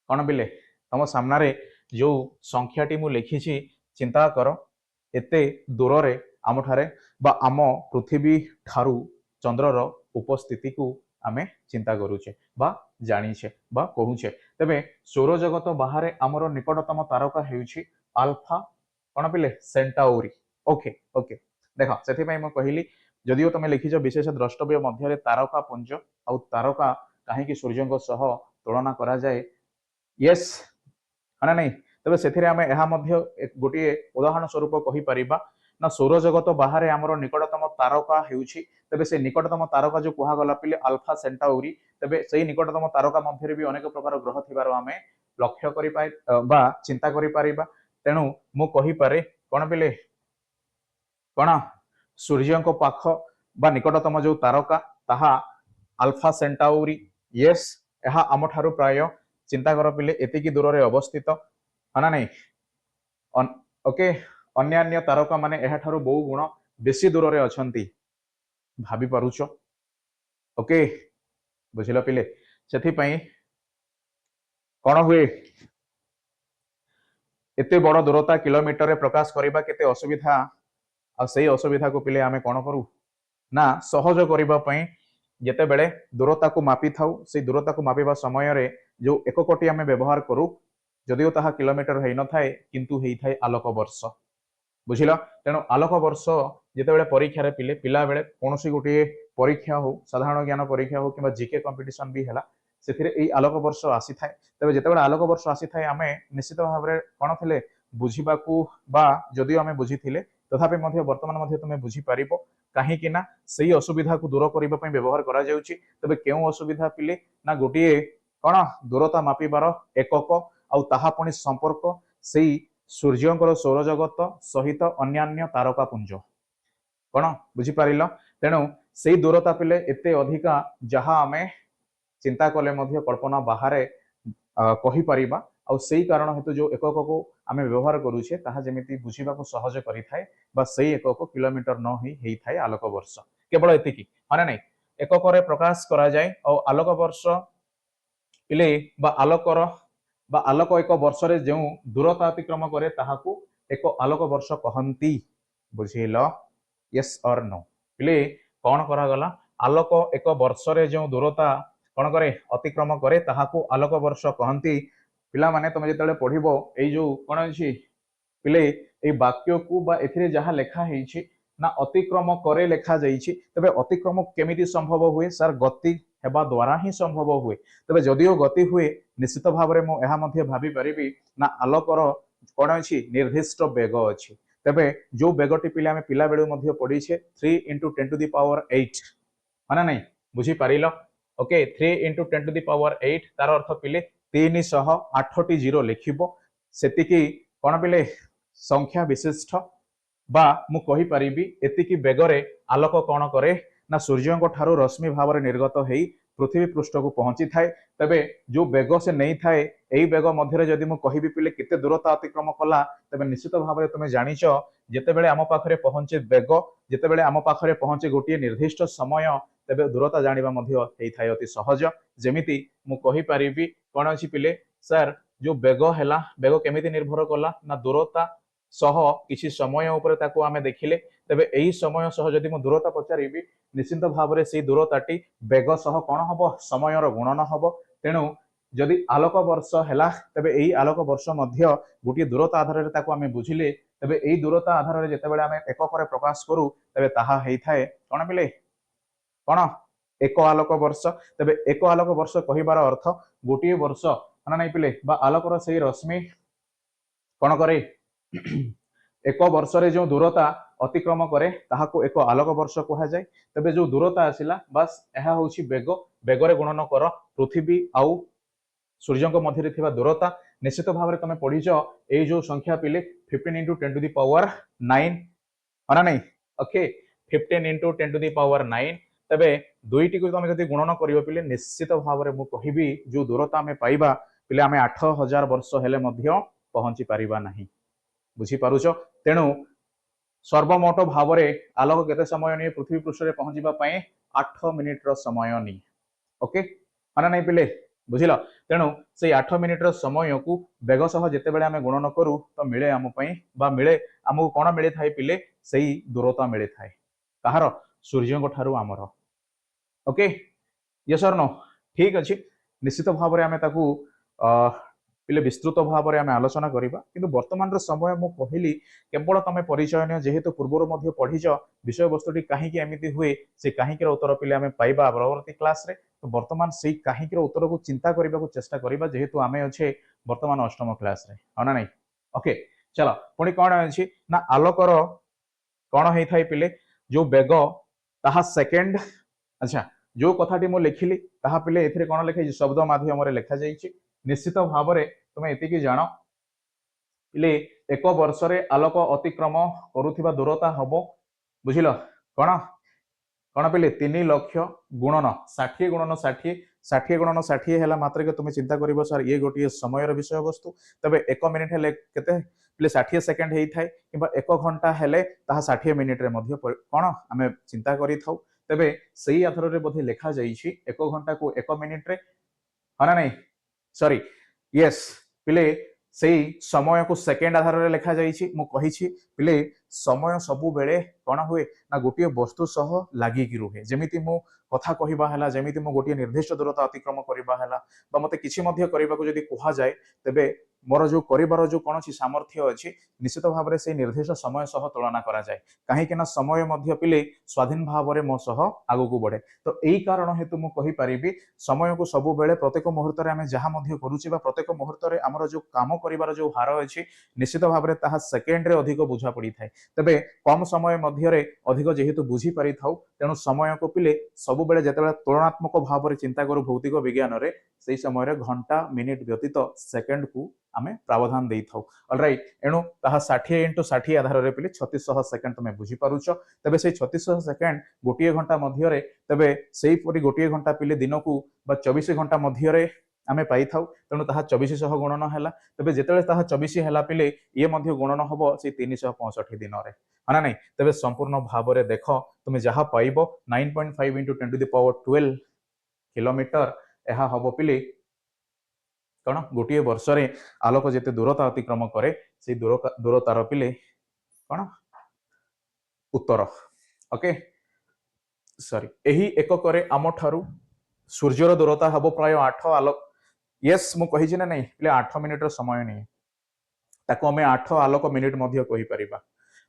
कोन पिले तम सामना रे जो संख्याटी मु लिखिछि चिंता कर एते दूर रे आम ठारे बा आम पृथ्वी ठारू चंद्रर उपस्थिति को आमे चिंता करूचे बा जानिछे बा कहूचे तबे सौर जगत बाहर आमर निकटतम तारका हेउछि अल्फा कोन पिले सेंटाउरी ओके ओके देखो सेथि पई म कहिली जदियो तमे लिखिछ विशेष द्रष्टव्य मध्य तारका पुंज आ तारका काहेकि सूर्यंक सह तुलना करा जाए यस हना नहीं तबे सेथिरे आमे एहा मध्य गोटे उदाहरण स्वरूप कहि परिबा ना सौर जगत बाहर आमर निकटतम तारका हेउछि तबे से निकटतम तारका जो कुहा गला पिले अल्फा सेंटाउरी तबे सेही निकटतम तारका मध्य भी अनेक प्रकार ग्रह थिबारो आमे लक्ष्य करि पाइ बा चिंता करि परिबा तेणु मु कहि पारे कोन पिले कोन सूर्यंक पाख बा निकटतम जो तारका ताहा अल्फा सेंटाउरी यस एहा आम ठारू प्राय चिंता कर पिले एतिकी दूर रे अवस्थित हना नहीं ओके अन्य तारका माने एहा ठारू बहु गुण बेसी दूर रे अछंती भाबी पारुचो ओके बुझिलो पिले सेथि पई कोन हुए एते बड़ दूरता किलोमीटर रे प्रकाश करिबा केते असुविधा आ सही असुविधा को पिले आमे कोन करू ना सहज करिबा पई जेते बेले दूरता को मापी थाउ से दूरता को मापिबा समय रे जो एक कोटी आमे व्यवहार करू जदियो ताहा किलोमीटर हेइ न थाए किंतु हेइ थाए आलोक वर्ष बुझिला तेणु आलोक वर्ष जेते बेले परीक्षा रे पिले पिला बेले कोनोसी गोटे परीक्षा हो साधारण ज्ञान परीक्षा हो किबा जीके कंपटीशन भी हैला सेथिरे एई आलोक वर्ष आसी थाए तबे जेते बेले आलोक वर्ष आसी थाए आमे निश्चित भाव रे कोन थिले बुझिबाकू बा जदियो आमे बुझिथिले तथापि मध्य वर्तमान मध्य तुमे बुझी पारिबो काहे कि ना सही असुविधा को दूर करिबा पई व्यवहार करा जाउची तबे केउ असुविधा पिले ना गोटे कोन दूरता मापिबार एकक आउ ताहा पुणी संपर्क सेई सूर्यंकर सौर जगत सहित अन्यान्य तारका पुंज कोन बुझी पारिल तेणु सेई दूरता पिले एते अधिका जहा आमे चिंता कले मध्य कल्पना बाहरे कहि परिबा आ सेई कारण हेतु जो एकक को आमे व्यवहार करूछे ताहा जेमिति बुझिबा को सहज करि थाए बा सेई एकक किलोमीटर न हेइ थाए आलोक वर्ष केवल एतिकी माने नै एकक रे प्रकाश करा जाय और आलोक वर्ष पिले बा आलोकर बा आलोक एक वर्ष रे जो दूरता अतिक्रम करे ताहाकू एक आलोक वर्ष कहंती बुझिल यस और नो पिले कोन करा गला आलोक एक वर्ष रे जो दूरता कोन करे अतिक्रम करे ताहाकू आलोक वर्ष कहंती पिला माने तुम जेतले पढिबो एई जो कोन अछि पिले ए वाक्य को बा एथिरे जहा लेखा हेछि ना अतिक्रम करे लेखा जाइछि तबे अतिक्रम केमिति संभव हुए सर गति हेबा द्वारा ही संभव हुए तबे जदियो गति हुए निश्चित भाव रे मो एहा मध्ये भाबी परिबी ना आलोकर कोन अछि निर्दिष्ट वेग अछि तबे जो वेगटी पिले आमे पिला बेलु मध्ये पढिछे 3 * 10 टू द पावर 8 माने नै बुझी पारिलो ओके 3 * 10 टू द पावर 8 तार अर्थ पिले 308 टी जीरो लिखिबो सेतिकी कोन पिले संख्या विशिष्ट बा मु कहि परिबी एतिकी बेगरे आलोक कोन करे ना सूर्यंक ठारू रश्मि भाव रे निर्गत हेई पृथ्वी पृष्ठ को पहुंची थाए तबे जो बेग से नहीं थाए एई बेग मध्य जदि मु कहिबी पिले केते दूरता अतिक्रम कला तबे निश्चित भाव रे तुमे जानिचो जेते बेले आम पाखरे पहुंचे बेग जेते बेले आम पाखरे पहुंचे गोटे निर्दिष्ट समय तबे दूरता जानिबा मध्य हेई थाए अति सहज जेमिति मु कहि परिबी कोन अछि पिले सर जो बेग हैला बेग केमिति निर्भर कला ना दूरता सह किसी समय उपरे ताकू आमे देखिले तेबे एही समय सह जदि मु दूरता पचारिबी निश्चित भाव में से दूरताटी बेग सह कौन हम समय गुणन हम तेणु जदि आलोक वर्ष है तेबे यही आलोक वर्ष मध्य गोटे दूरता आधार में ताकू आमे बुझिले तेबे यही दूरता आधार में जितेबाला आमे एकक प्रकाश करू तेबे ताहा हेइथाए कौन पिले कौन एक आलोक वर्ष तेबे एक आलोक वर्ष कहिबार अर्थ गोटे वर्ष ना नहीं पिले बा आलोकर से रश्मि कौन करे एक वर्ष रे जो दूरता अतिक्रम करे ताहाको एक आलोक वर्ष कहा जाए तेबे जो दूरता आसिला बस यह होची बेग बेगरे गुणन कर पृथ्वी आउ सूर्य मध्य थिबा दूरता निश्चित भाव में तुम पढ़ीच ये जो संख्या पिले 15 इंटू 10 टू दी पावर 9 है नहीं okay 15 into 10 to the power 9 तेबे दुईटी को तुम जब गुणन कर पिले निश्चित भाव में मुझे कहबी जो दूरता आम पाइबा पिले आम 8000 वर्ष हेले मध्य पहुंची पारिबा नहीं बुझी पारुच तेणु सर्वमोट भाव में आलोक केते समय नहीं पृथ्वी पृष्ठ में पहुंचा 8 मिनिट समय नहीं ओके माना नहीं पिले बुझिल तेणु से 8 मिनिट समय को बेग सह जिते बड़े आम गुणन करूँ तो मिले आम मिले आमको कौन मिले थाए पिले से दूरता मिले थाए कहार सूर्य ठारू आमर ओके यस और नो ठीक अच्छे निश्चित भाव में आम ताकू पिले विस्तृत भाव में आम आलोचना करवा किंतु वर्तमान समय मु कहली केवल तुम परिचय जेहेतु पूर्व पढ़ीच विषय वस्तुटी कहीं एमती हुए से कहीं उत्तर पिले आम पाइबा परवर्ती क्लास रे तो वर्तमान से कहीं उत्तर को चिंता करने को चेष्टा करवा जेहेतु आम अच्छे वर्तमान अष्टम क्लास रे हाँ ना नहीं ओके चलो पुणी कौन अच्छी ना आलोकर कौन होता है पिले जो बेग ताहा सेकेंड अच्छा जो कथाटी मु लिखिली ताहा पिले एथिरे कौन लिखे शब्द माध्यम लिखा जाइए निश्चित भाव में तुम एति जान पिले एक वर्ष रे आलोक अतिक्रम करुथिबा दूरता हम बुझिल कौन कौन पिले 3 लाख गुणन 60 गुणन 60 60 गुणन 60 है मात्र के तुम चिंता कर सर ये गोटे समय विषय वस्तु तबे 1 मिनिट हेले केते पिले 60 सेकेंड होता है कि 1 घंटा हेले ताहा 60 मिनिट रे मध्य कौन आम चिंता करि थाउ तेबे सही आधार में बोधे लिखा जाइए 1 घंटा को 1 मिनिट रे हाँ ना नहीं सॉरी यस पिले से समय को सेकेंड आधार में लिखा जाइए मु कही पिले समय सबु बेले कौन हुए ना गोटे वस्तु सह लागिकी रुहे जमीती मु कथा कहवा है जमीती मु गोटे निर्दिष्ट दूरता अतिक्रम करवा है मते किछि मध्य करबा को जदि कहा जाए तेबे मोर जो करिवार जो कौन सामर्थ्य अच्छी निश्चित भाव में से निर्दिष्ट समय सह तुलना करा जाए कहीं समय मध्य पिले स्वाधीन भाव में मो सह आगू बढ़े तो यही कारण हेतु मु कहि परिबी समय को सबु बेले प्रत्येक मुहूर्त में आम जहाँ करुचे प्रत्येक मुहूर्त में आमर जो काम करिवार जो हार अच्छी निश्चित भाव में ताहा सेकेंड रे अधिक बुझा पड़ी थाए तेबे कम समय मध्य अधिक जेहेतु बुझी पारि थाउ तेणु समय को पिले सबु बेले जेतेबेले तुलनात्मक भाव में चिंता करू भौतिक विज्ञान रे से समय घंटा मिनिट व्यतीत सेकेंड को आमे प्रावधान दे था अलराइट एणु ताहा 60 इंटू 60 आधार में पिले 3600 सेकेंड तुम बुझी पारुच तेबे से 3600 सेकेंड गोटे घंटा मध्य तेबे से गोटे घंटा पिले दिन को 24 घंटा मध्य आमे पाई थाउ तेणु ताहा 2400 गुणन है तेबे जेतेबेले ताहा 24 है पिले ये मध्य गुणन हम से 365 दिन रे हाँ नहीं तेबे संपूर्ण भाव में देख तुम जहाँ पाइब 9.5 into 10 to the power 12 kilometre यह हम पिले कौन गोटे वर्ष रे आलोक जिते दूरता अतिक्रम करे से दूरतार पिले कौन उत्तर ओके सॉरी यही एकक आम ठारू सूर्यर दूरता हम प्राय 8 आलोक यस मु कही ना नहीं पिले 8 मिनिट समय नहीं ताको आम 8 आलोक मिनिट मध्य कहि परिबा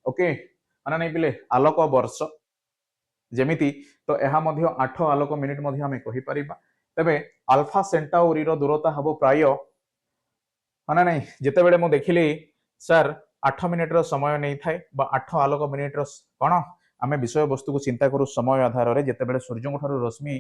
ओके माना नहीं पिले आलोक वर्ष जेमिति तो यह 8 आलोक मिनिट मध्य आम कहि परिबा तेबे अल्फा सेंटाउरी रो दूरता हम प्राय हाँ नहीं जिते बड़े मुझे देखिली सर 8 मिनिट समय नहीं थाए 8 आलोक मिनिट कौन आम विषय वस्तु को चिंता करू समय आधार में जिते बड़े सूर्य ठारू रश्मि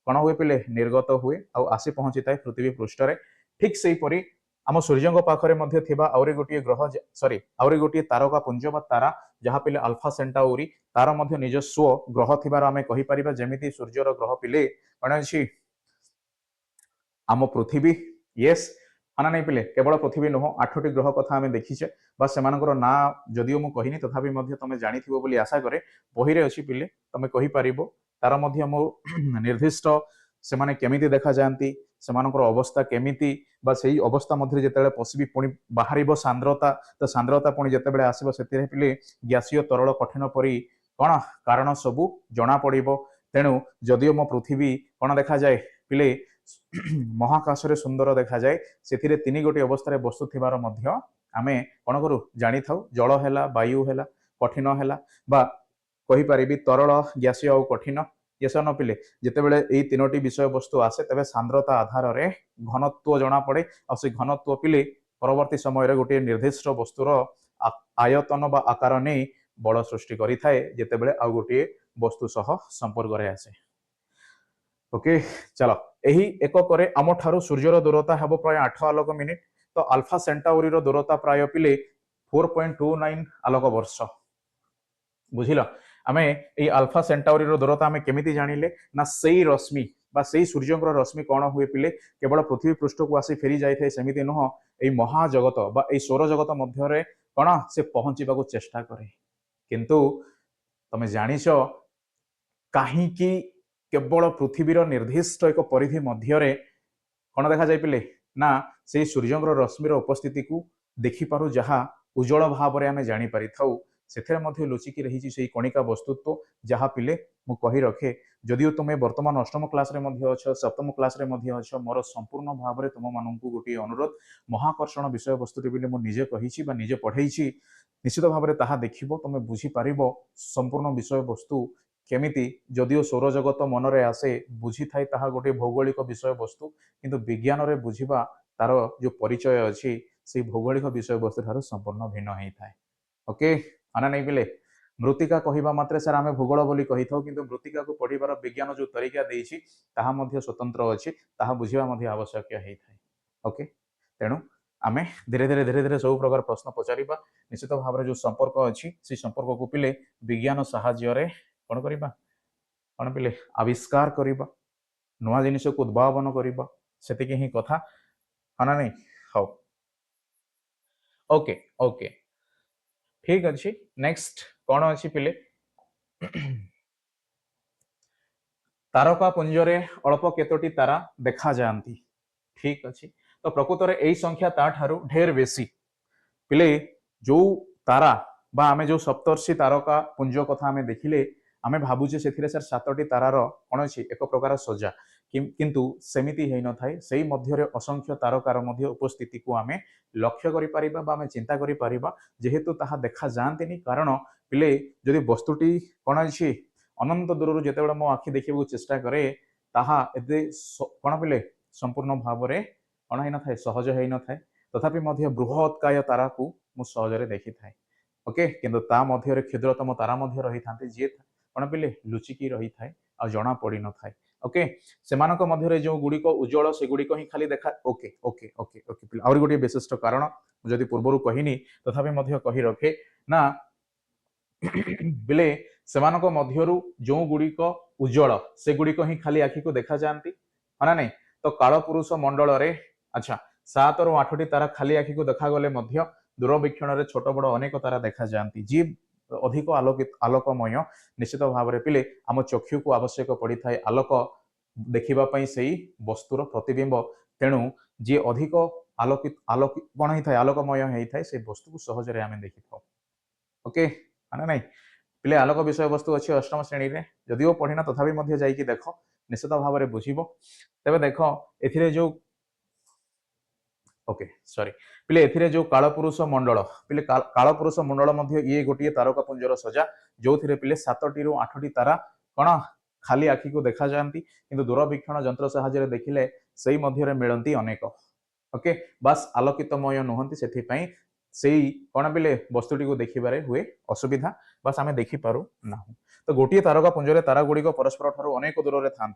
कौन हुए पिले निर्गत हुए आसी पहुंची थाए पृथ्वी पृष्ठ रे ठीक से परी आम सूर्य पाखरे मध्य थिबा आउरी गोटे ग्रह सॉरी आउरी गोटे तारका पुंज बा तारा जहाँ पिले अल्फा सेंटाउरी तार मध्य निजस्व ग्रह थिबार आमे कहि परिबा जेमिति सूर्यर ग्रह पिले कौन अछि आम पृथ्वी यस हाँ नहीं पिले केवल पृथ्वी नुह 8टी ग्रह कथा आम देखीचे बस से ना जदिओ मु कहनी तथापि तुम जानी बोली आशा करे बही रे अच्छी पिले तुम कहि पारिबो तार मध्य मो निर्दिष्ट से माने केमिति देखा जाती ସେମାନଙ୍କର ଅବସ୍ଥା କେମିତି ବା ସେଇ ଅବସ୍ଥା ମଧ୍ୟରେ ଯେତେବେଳେ ପଶିବି ପୁଣି ବାହାରିବ ସାନ୍ଦ୍ରତା ତ ସାନ୍ଦ୍ରତା ପୁଣି ଯେତେବେଳେ ଆସିବ ସେଥିରେ ପିଲେ ଗ୍ୟାସୀୟ ତରଳ କଠିନ ପରି କ'ଣ କାରଣ ସବୁ ଜଣା ପଡ଼ିବ। ତେଣୁ ଯଦିଓ ମୋ ପୃଥିବୀ କ'ଣ ଦେଖାଯାଏ ପିଲେ ମହାକାଶରେ ସୁନ୍ଦର ଦେଖାଯାଏ ସେଥିରେ 3 ଅବସ୍ଥାରେ ବସ୍ତୁ ଥିବାର ମଧ୍ୟ ଆମେ କ'ଣ କରୁ ଜାଣିଥାଉ। ଜଳ ହେଲା, ବାୟୁ ହେଲା, କଠିନ ହେଲା ବା କହିପାରିବି ତରଳ, ଗ୍ୟାସୀୟ ଆଉ କଠିନ। yes or no ପିଲେ ଯେତେବେଳେ ଏଇ 3ଟି ବିଷୟବସ୍ତୁ ଆସେ ତେବେ ସାନ୍ଦ୍ରତା ଆଧାରରେ ଘନତ୍ୱ ଜଣା ପଡ଼େ ଆଉ ସେ ଘନତ୍ୱ ପିଲେ ପରବର୍ତ୍ତୀ ସମୟରେ ଗୋଟିଏ ନିର୍ଦ୍ଦିଷ୍ଟ ବସ୍ତୁର ଆୟତନ ବା ଆକାର ନେଇ ବଳ ସୃଷ୍ଟି କରିଥାଏ ଯେତେବେଳେ ଆଉ ଗୋଟିଏ ବସ୍ତୁ ସହ ସମ୍ପର୍କରେ ଆସେ। ଓକେ ଚାଲ ଏହି ଏକକରେ ଆମଠାରୁ ସୂର୍ଯ୍ୟର ଦୂରତା ହେବ ପ୍ରାୟ 8 ଆଲୋକ ମିନିଟ। ତ ଆଲଫା ସେଣ୍ଟାଉରୀର ଦୂରତା ପ୍ରାୟ ପିଲେ 4.29 ଆଲୋକ ବର୍ଷ। ବୁଝିଲ ଆମେ এই আলফা সেন্টাউরির দূরতা আমি কেমিতি জানিলে না সেই রশ্মি বা সেই সূর্যঙ্কর রশ্মি কোণ হুয়ে পিলে কেবল পৃথিবী পৃষ্ঠকু আসি ফেরি যাই সেমিতি নুহ এই মহাজগত বা এই সৌরজগত মধ্যে কোণ সে পৌঁছিবাকু চেষ্টা করে। কিন্তু তুমি জানিছ কাহিকি কেবল পৃথিবীর নির্দিষ্ট এক পরিধি মধ্যে কোণ দেখা যাই পিলে না সেই সূর্যঙ্কর রশ্মির উপস্থিতিকু দেখিপারু যাহা উজ্জ্বল ভাবে আমি জানিপারি থাউ ସେଥିରେ ମଧ୍ୟ ଲୁଚିକି ରହିଛି ସେଇ କଣିକା ବସ୍ତୁତ୍ୱ ଯାହା ପିଲେ ମୁଁ କହି ରଖେ। ଯଦିଓ ତୁମେ ବର୍ତ୍ତମାନ 8ମ କ୍ଲାସରେ ମଧ୍ୟ ଅଛ, 7ମ କ୍ଲାସରେ ମଧ୍ୟ ଅଛ, ମୋର ସମ୍ପୂର୍ଣ୍ଣ ଭାବରେ ତୁମମାନଙ୍କୁ ଗୋଟିଏ ଅନୁରୋଧ ମହାକର୍ଷଣ ବିଷୟବସ୍ତୁଟି ବୋଲି ମୁଁ ନିଜେ କହିଛି ବା ନିଜେ ପଢ଼େଇଛି ନିଶ୍ଚିତ ଭାବରେ ତାହା ଦେଖିବ ତୁମେ ବୁଝିପାରିବ ସମ୍ପୂର୍ଣ୍ଣ ବିଷୟବସ୍ତୁ କେମିତି। ଯଦିଓ ସୌରଜଗତ ମନରେ ଆସେ ବୁଝିଥାଏ ତାହା ଗୋଟିଏ ଭୌଗୋଳିକ ବିଷୟବସ୍ତୁ କିନ୍ତୁ ବିଜ୍ଞାନରେ ବୁଝିବା ତାର ଯେଉଁ ପରିଚୟ ଅଛି ସେଇ ଭୌଗୋଳିକ ବିଷୟବସ୍ତୁ ଠାରୁ ସମ୍ପୂର୍ଣ୍ଣ ଭିନ୍ନ ହେଇଥାଏ। ଓକେ ଆନା ନାଇଁ ପିଲେ ମୃତ୍ତିକା କହିବା ମାତ୍ରେ ସାର୍ ଆମେ ଭୂଗୋଳ ବୋଲି କହିଥାଉ କିନ୍ତୁ ମୃତ୍ତିକାକୁ ପଢ଼ିବାର ବିଜ୍ଞାନ ଯେଉଁ ତରିକା ଦେଇଛି ତାହା ମଧ୍ୟ ସ୍ୱତନ୍ତ୍ର ଅଛି, ତାହା ବୁଝିବା ମଧ୍ୟ ଆବଶ୍ୟକ ହେଇଥାଏ। ଓକେ ତେଣୁ ଆମେ ଧୀରେ ଧୀରେ ସବୁ ପ୍ରକାର ପ୍ରଶ୍ନ ପଚାରିବା। ନିଶ୍ଚିତ ଭାବରେ ଯେଉଁ ସମ୍ପର୍କ ଅଛି ସେ ସମ୍ପର୍କକୁ ପିଲେ ବିଜ୍ଞାନ ସାହାଯ୍ୟରେ କ'ଣ କରିବା କ'ଣ ପିଲେ ଆବିଷ୍କାର କରିବା, ନୂଆ ଜିନିଷକୁ ଉଦ୍ଭାବନ କରିବା, ସେତିକି ହିଁ କଥା ଆନା ନାଇଁ। ହଉ ଓକେ ଓକେ ठीक अच्छी नेक्स्ट कौन अच्छी पिले तारका पुंजरे अल्प केतोटी तारा देखा जाती। ठीक अच्छी तो प्रकृत में यही संख्या ताठारु ढेर बेसी पिले जो तारा बा आमे जो सप्तर्षि तारका पुंज कथा आमे देखिले आमे भाबुचे सेथिरे सर 7टी तारार कौन अच्छी एक प्रकार सजा किंतु सेमिति हेई न थाए सेई मध्यरे असंख्य तारकार मध्य उपस्थिति को आमे लक्ष्य करि परिबा बा आमे चिंता करि परिबा जेहेतु ताहा देखा जांतिनी कारण पिले जदि वस्तुटी कौन अच्छी अनंत दूर जेतेबेले मो आखि देखिबा चेष्टा करे ताहा एते कौन पिले संपूर्ण भावरे कौन हेई न थाए सहज हेई न थाए तथापि मध्य बृहत्काय तारा को मु सहजरे देखि थाए। ओके किंतु ता मध्यरे क्षुद्रतम तारा मध्य रही थांती जे कौन पिले लुचिकी रही थाए आ जना पड़ी न थाए। ओके सेमानक मध्यरे जो गुड़िक उज्जवल से गुड़िक ही खाली देखा। ओके ओके ओके ओके पिले आउरी गोटे विशिष्ट कारण जदि पूर्वरु कहिनी तथापि मध्य कहि रखे ना बिले सेमानक मध्यरु जो गुड़िक उज्जवल से गुड़िक ही खाली आखि को देखा जाती है नहीं। तो कालपुरुष मंडल रे अच्छा 7 ରୁ 8ଟି तारा खाली आखि को देखा गले मध्य दूरवीक्षण रे छोट बड़ अनेक तारा देखा जाती जी अधिक आलोकमय निश्चित भाव में पिले आम चक्षु को आवश्यक पड़ी था आलोक देखा से वस्तुर प्रतिबिंब तेणु जी अधिक आलोकित आलोक कौन होता है आलोकमय होता है से वस्तु को सहजरे आम देखी था। ओके माने नहीं पिले आलोक विषय वस्तु अच्छी 8म श्रेणी में जदिव पढ़िना तथापि जाइए देख निश्चित भाव में बुझब तेरे देख ए जो ओके सॉरी पिले एथिरे जो कालपुरुष मंडल पिले कालपुरुष मंडल मध्य ये गोटे तारका पुंजर सजा जो थिरे पिले 7टी ରୁ 8ଟି तारा कौन खाली आखि को देखा जाती किंतु दूरवीक्षण जंत्र साहाय्य देखिले सही मध्य मिलती अनेक। ओके बास आलोकितमय नुहंती सेथिपाई सेई कौन पिले वस्तुटी को देखिबारे हुए असुविधा बास आमे देखि पारु ना। तो गोटे तारका पुंजरे तारा गुड़िक परस्पर ठारू अनेक दूर में था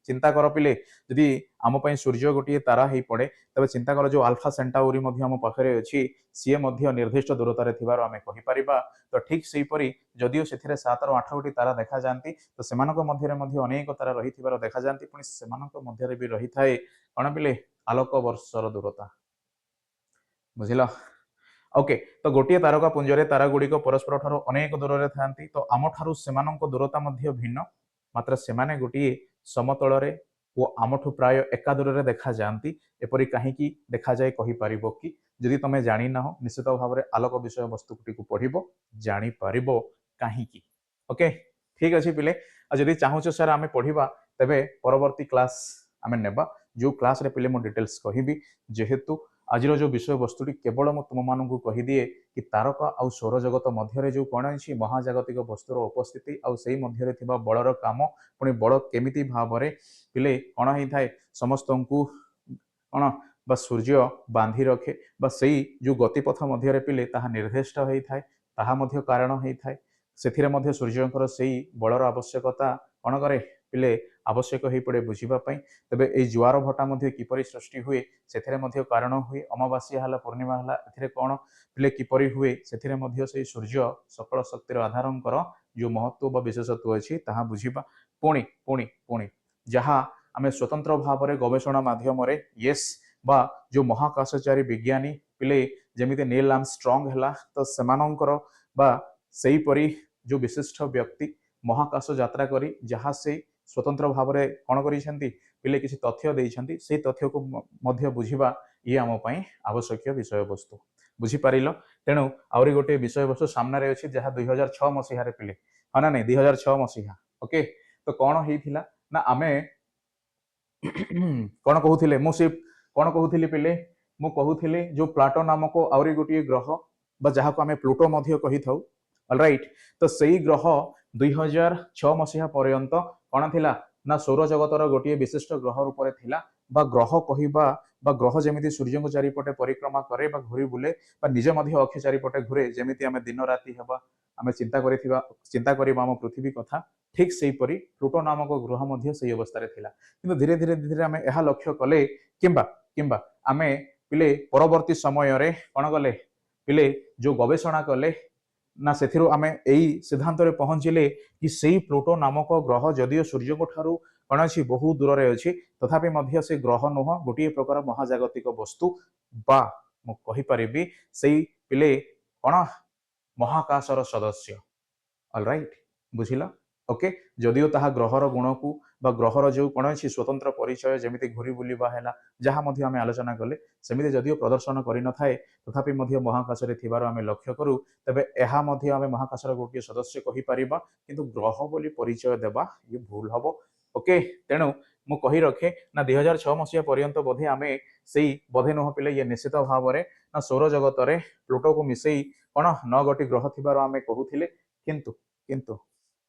चिंता कर पिले जदि आम सूर्य गोटे तारा ही पड़े तबे चिंता कर जो आल्फा सेंटाउरी आम पाखे अच्छी सी निर्दिष्ट दूरतार थिबार आमे कहि परिबा। तो ठीक सेहीपरि जदिओ से 7 ରୁ 8 गोटी तारा देखा जाती तो सेमानक मध्य अनेक तारा रही देखा जाती पुणी सेमानक मध्य भी रही थाए कौन पिले आलोक वर्षर दूरता बुझिल। ओके तो गोटे तारका पुंजरे तारा गुड़िक परस्पर ठारू अनेक दूर में था तो आम ठारू सेमानक दूरता मध्य भिन्न मात्र सेमाने गोटे समतल ଓ ଆମଠୁ ପ୍ରାୟ ଏକା ଦୂରରେ ଦେଖାଯାଆନ୍ତି ଏପରି କାହିଁକି ଦେଖାଯାଏ କହିପାରିବ କି? ଯଦି ତମେ ଜାଣିନାହ ନିଶ୍ଚିତ ଭାବରେ ଆଲୋକ ବିଷୟବସ୍ତୁଟିକୁ ପଢିବ ଜାଣିପାରିବ କାହିଁକି। ଓକେ ଠିକ ଅଛି ପିଲେ। ଆଉ ଯଦି ଚାହୁଁଛ ସାର୍ ଆମେ ପଢିବା ତେବେ ପରବର୍ତ୍ତୀ କ୍ଲାସ ଆମେ ନେବା जो क्लास रे पिले मो डिटेल्स कहिबी जेहेतु आजिर जो विषय वस्तुटी केवल मु तुम मानकु कहिदिए कि तारका आउ सौरजगत मध्य जो कौन अछि महाजागतिक वस्तुर उपस्थिति आउ सेही मध्य थिबा बलर काम पुणी बल केमिति भाबरे पिले कौन होई थाए समस्तंकु कौन बा सूर्य बांधी रखे बा सेही जो गतिपथ मध्य पिले ताहा निर्दिष्ट होई थाए ताहा मध्य कारण होई थाए सेथिरे मध्य सूर्यंकर सेही बलर आवश्यकता कौन करे पिले आवश्यक हो पड़े बुझापी तेबे ये जुआर भटा मध्य किपरि सृष्टि हुए से कारण हुए अमावास्या है पूर्णिमा है ए कौन पिले किपरि हुए से सूर्य सकल शक्तिर आधारंकर जो महत्व बा विशेषत्व अच्छी ताहा बुझिबा पुणी पुणी पुणी जहाँ आम स्वतंत्र भाव में गवेषणा माध्यम येस बा जो महाकाशचारी विज्ञानी पिले जमी नील आर्मस्ट्रंग है तो सेमानंकर बा सेहीपरि जो विशिष्ट व्यक्ति महाकाश यात्रा करी जहाँ से स्वतंत्र भाव में कौन करिसेंती पिले किसी तथ्य देइछंती से तथ्य को मध्य बुझिबा ये आम पई आवश्यक विषय वस्तु बुझिपारिल। तेणु आउरी गोटे विषय वस्तु सामने अच्छी जहाँ 2006 मसीह पिले हाँ ना नहीं 2006 मसीहा ओके तो कौन होइथिला ना आमे कौन कहूथिले मु से कौन कहूथिली पिले मु कहूथिली जो प्लाटो नामक आउरी गोटे ग्रह बा जहाँ को आमे प्लूटो मध्य कहि थाउ ऑलराइट तो सही ग्रह 2006 मसीहा पर्यंत कौन थिला ना सौर जगतर गोटे विशिष्ट ग्रह रूप में थिला बा ग्रह कहवा बा ग्रह जमी सूर्य को चारिपटे परिक्रमा करे बा घूरी बुले बा निज मध्य अक्ष चारिपटे घूरे जमी आम दिन राति हवा आम चिंता करबा आम पृथ्वी कथा ठीक से परी प्लूटो नामक ग्रह मध्य सही अवस्था थिला किंतु धीरे धीरे धीरे आम यह लक्ष्य कले किंबा किंबा आमे पिले परवर्ती समय रे कौन कले पिले जो गवेषणा कले ना से आमे यही सिद्धांत रे पहुंचले कि सेही प्लूटो नामक ग्रह जदियो सूर्य को ठारू कौन अच्छी बहु दूर रे अच्छी तथापि मध्य से ग्रह नुह गोटे प्रकार महाजागतिक वस्तु बा मु कहि परिबी सेही पिले कौन महाकाशर सदस्य ऑलराइट बुझिला ओके जदियो ताहा ग्रहर गुण को बा ग्रहर जो कौन अच्छी स्वतंत्र परिचय जमी घूरी बुलवा है जहाँ आम आलोचना कले सेमती जदियो प्रदर्शन कर न थाए तथापि महाकाश थिबार आम लक्ष्य करूँ तेबे एहा मध्य आम महाकाशर गोटे सदस्य कहीपर किंतु ग्रह बोली परिचय देवा ये भूल हम ओके तेणु मु कही रखे ना 2006 मसीहा पर्यंत बोधे आम से बोधे नुह पिले ये निश्चित भाव में ना सौर जगत में प्लूटो को मिसई कौन 9 गोटी ग्रह थिबार आम कहूथिले किंतु किंतु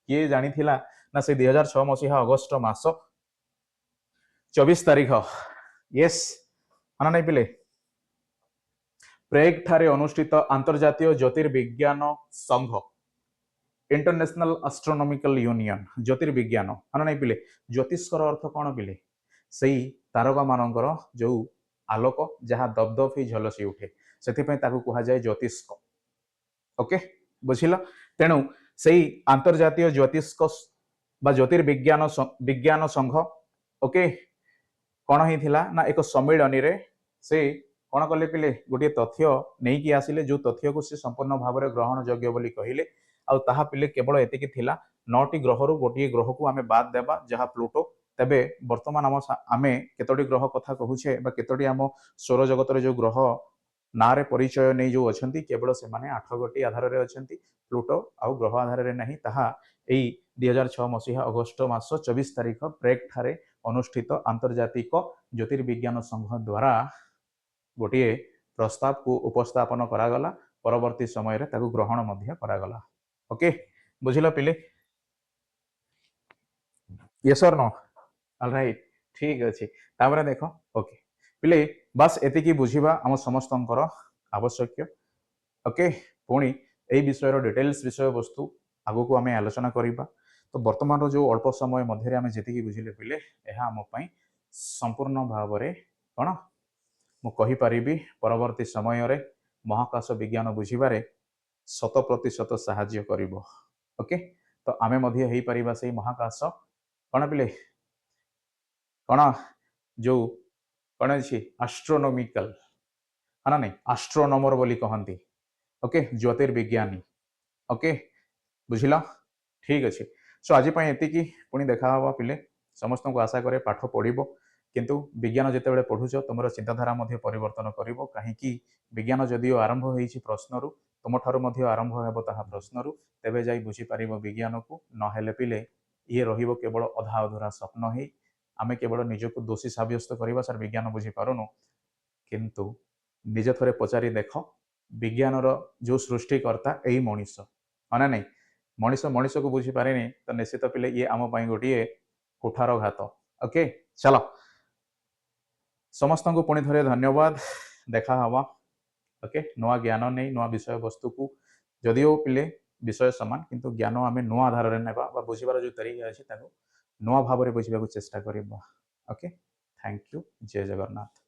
किए जानी थिला ना से 2006 मसीहा अगस्ट मास 24 तारीख यस हाँ नहीं पिले प्रेग ठारे अनुष्ठित अंतर्जातीय ज्योतिर्विज्ञान संघ इंटरनेशनल एस्ट्रोनॉमिकल यूनियन ज्योतिर्विज्ञान हाँ नहीं पिले ज्योतिष्कर अर्थ कौन पिले से तारका मानकर जो आलोक जहाँ दबदब ही झलसी उठे से कह जाए ज्योतिष्क ओके बुझिल तेणु से अंतर्जातीय ज्योतिष्क बा ज्योतिर्विज्ञान विज्ञान संघ ओके कौन होता ना एक सम्मिलनी रे से कौन कले पिले गोटे तथ्य नहीं कि आसिले जो तथ्य को से संपूर्ण भाव में ग्रहण योग्य बोली कहले आउ ताहा पिले केवल एतिकी थिला 9टी ग्रह रु गोटे ग्रह को आमे बाद देबा जहाँ प्लूटो तेबे वर्तमान आमे केतोटी ग्रह कथा कहूछे बा केतोटी आम सौर जगत रे जो ग्रह ना रे परिचय नहीं जो अछंती केवल से माने 8 गोटी आधार रे अछंती प्लूटो आउ ग्रह आधार रे नहीं ताहा एई 2006 मसीहा अगस्त मास 24 तारीख प्रेग ठारे अनुष्ठित आंतर्जातिक ज्योतिर्विज्ञान संघ द्वारा गोटे प्रस्ताव को उपस्थापन करागला परवर्ती समय रे ताकू ग्रहण मध्य करागला ओके बुझिल पिले यस और नो ऑलराइट ठीक अच्छे तापर देखो ओके पिले बस एतिकी बुझिबा आम समस्तंकर आवश्यक ओके पुणी यही विषय डिटेल्स विषय वस्तु आगो को आम आलोचना करवा तो वर्तमान जो अल्प समय मध्य आम जी बुझिले पिले यह आम संपूर्ण भाव में कौन मु कहीपरि परवर्ती समय रे महाकाश विज्ञान बुझिबारे 100% साहाय्य करिवो ओके तो आमे मध्य हेई परिबा से महाकाश कौन पिले कौन जो कौन अच्छी एस्ट्रोनॉमिकल हाँ नहीं एस्ट्रोनॉमर बोली कहती ओके ज्योतिर्विज्ञानी ओके बुझिला ठीक अच्छे सो आज एतिकी पुणी देखा हवा पिले समस्त को आशा करे पाठ पढ़िबो किंतु विज्ञान जेतेबेले पढ़ुछ तुमर चिंताधारा मध्य परिवर्तन करिवो काहेकि विज्ञान जदिओ आरंभ होईछि प्रश्नरू तुमठारु मध्य आरंभ हेबो ताहा प्रश्नरू तेबे जाई बुझी पारिबो विज्ञान को नहेले पिले ये रहिबो केवल अधा अधूरा स्वप्न ही आमे केवल निजको दोषी साब्यस्त करबा सर विज्ञान बुझी पारुनु किंतु निज थरे पचारि देख विज्ञानर जो सृष्टिकर्ता यही मनीष हाँ ना नहीं मनीष मनीष को बुझी पारे तो निश्चित पिले ये आम गोटे कुठार घात ओके चलो समस्त को पुणी थे धन्यवाद देखा हवा ओके नुआ ज्ञान नहीं नुआ विषय वस्तु को जदिओ पिले विषय समान किंतु ज्ञान आम नुआ आधार में नेबा बुझीबार जो तरीका अच्छी नुआ भाव में बुझा चेष्टा करवा ओके थैंक यू जय जगन्नाथ।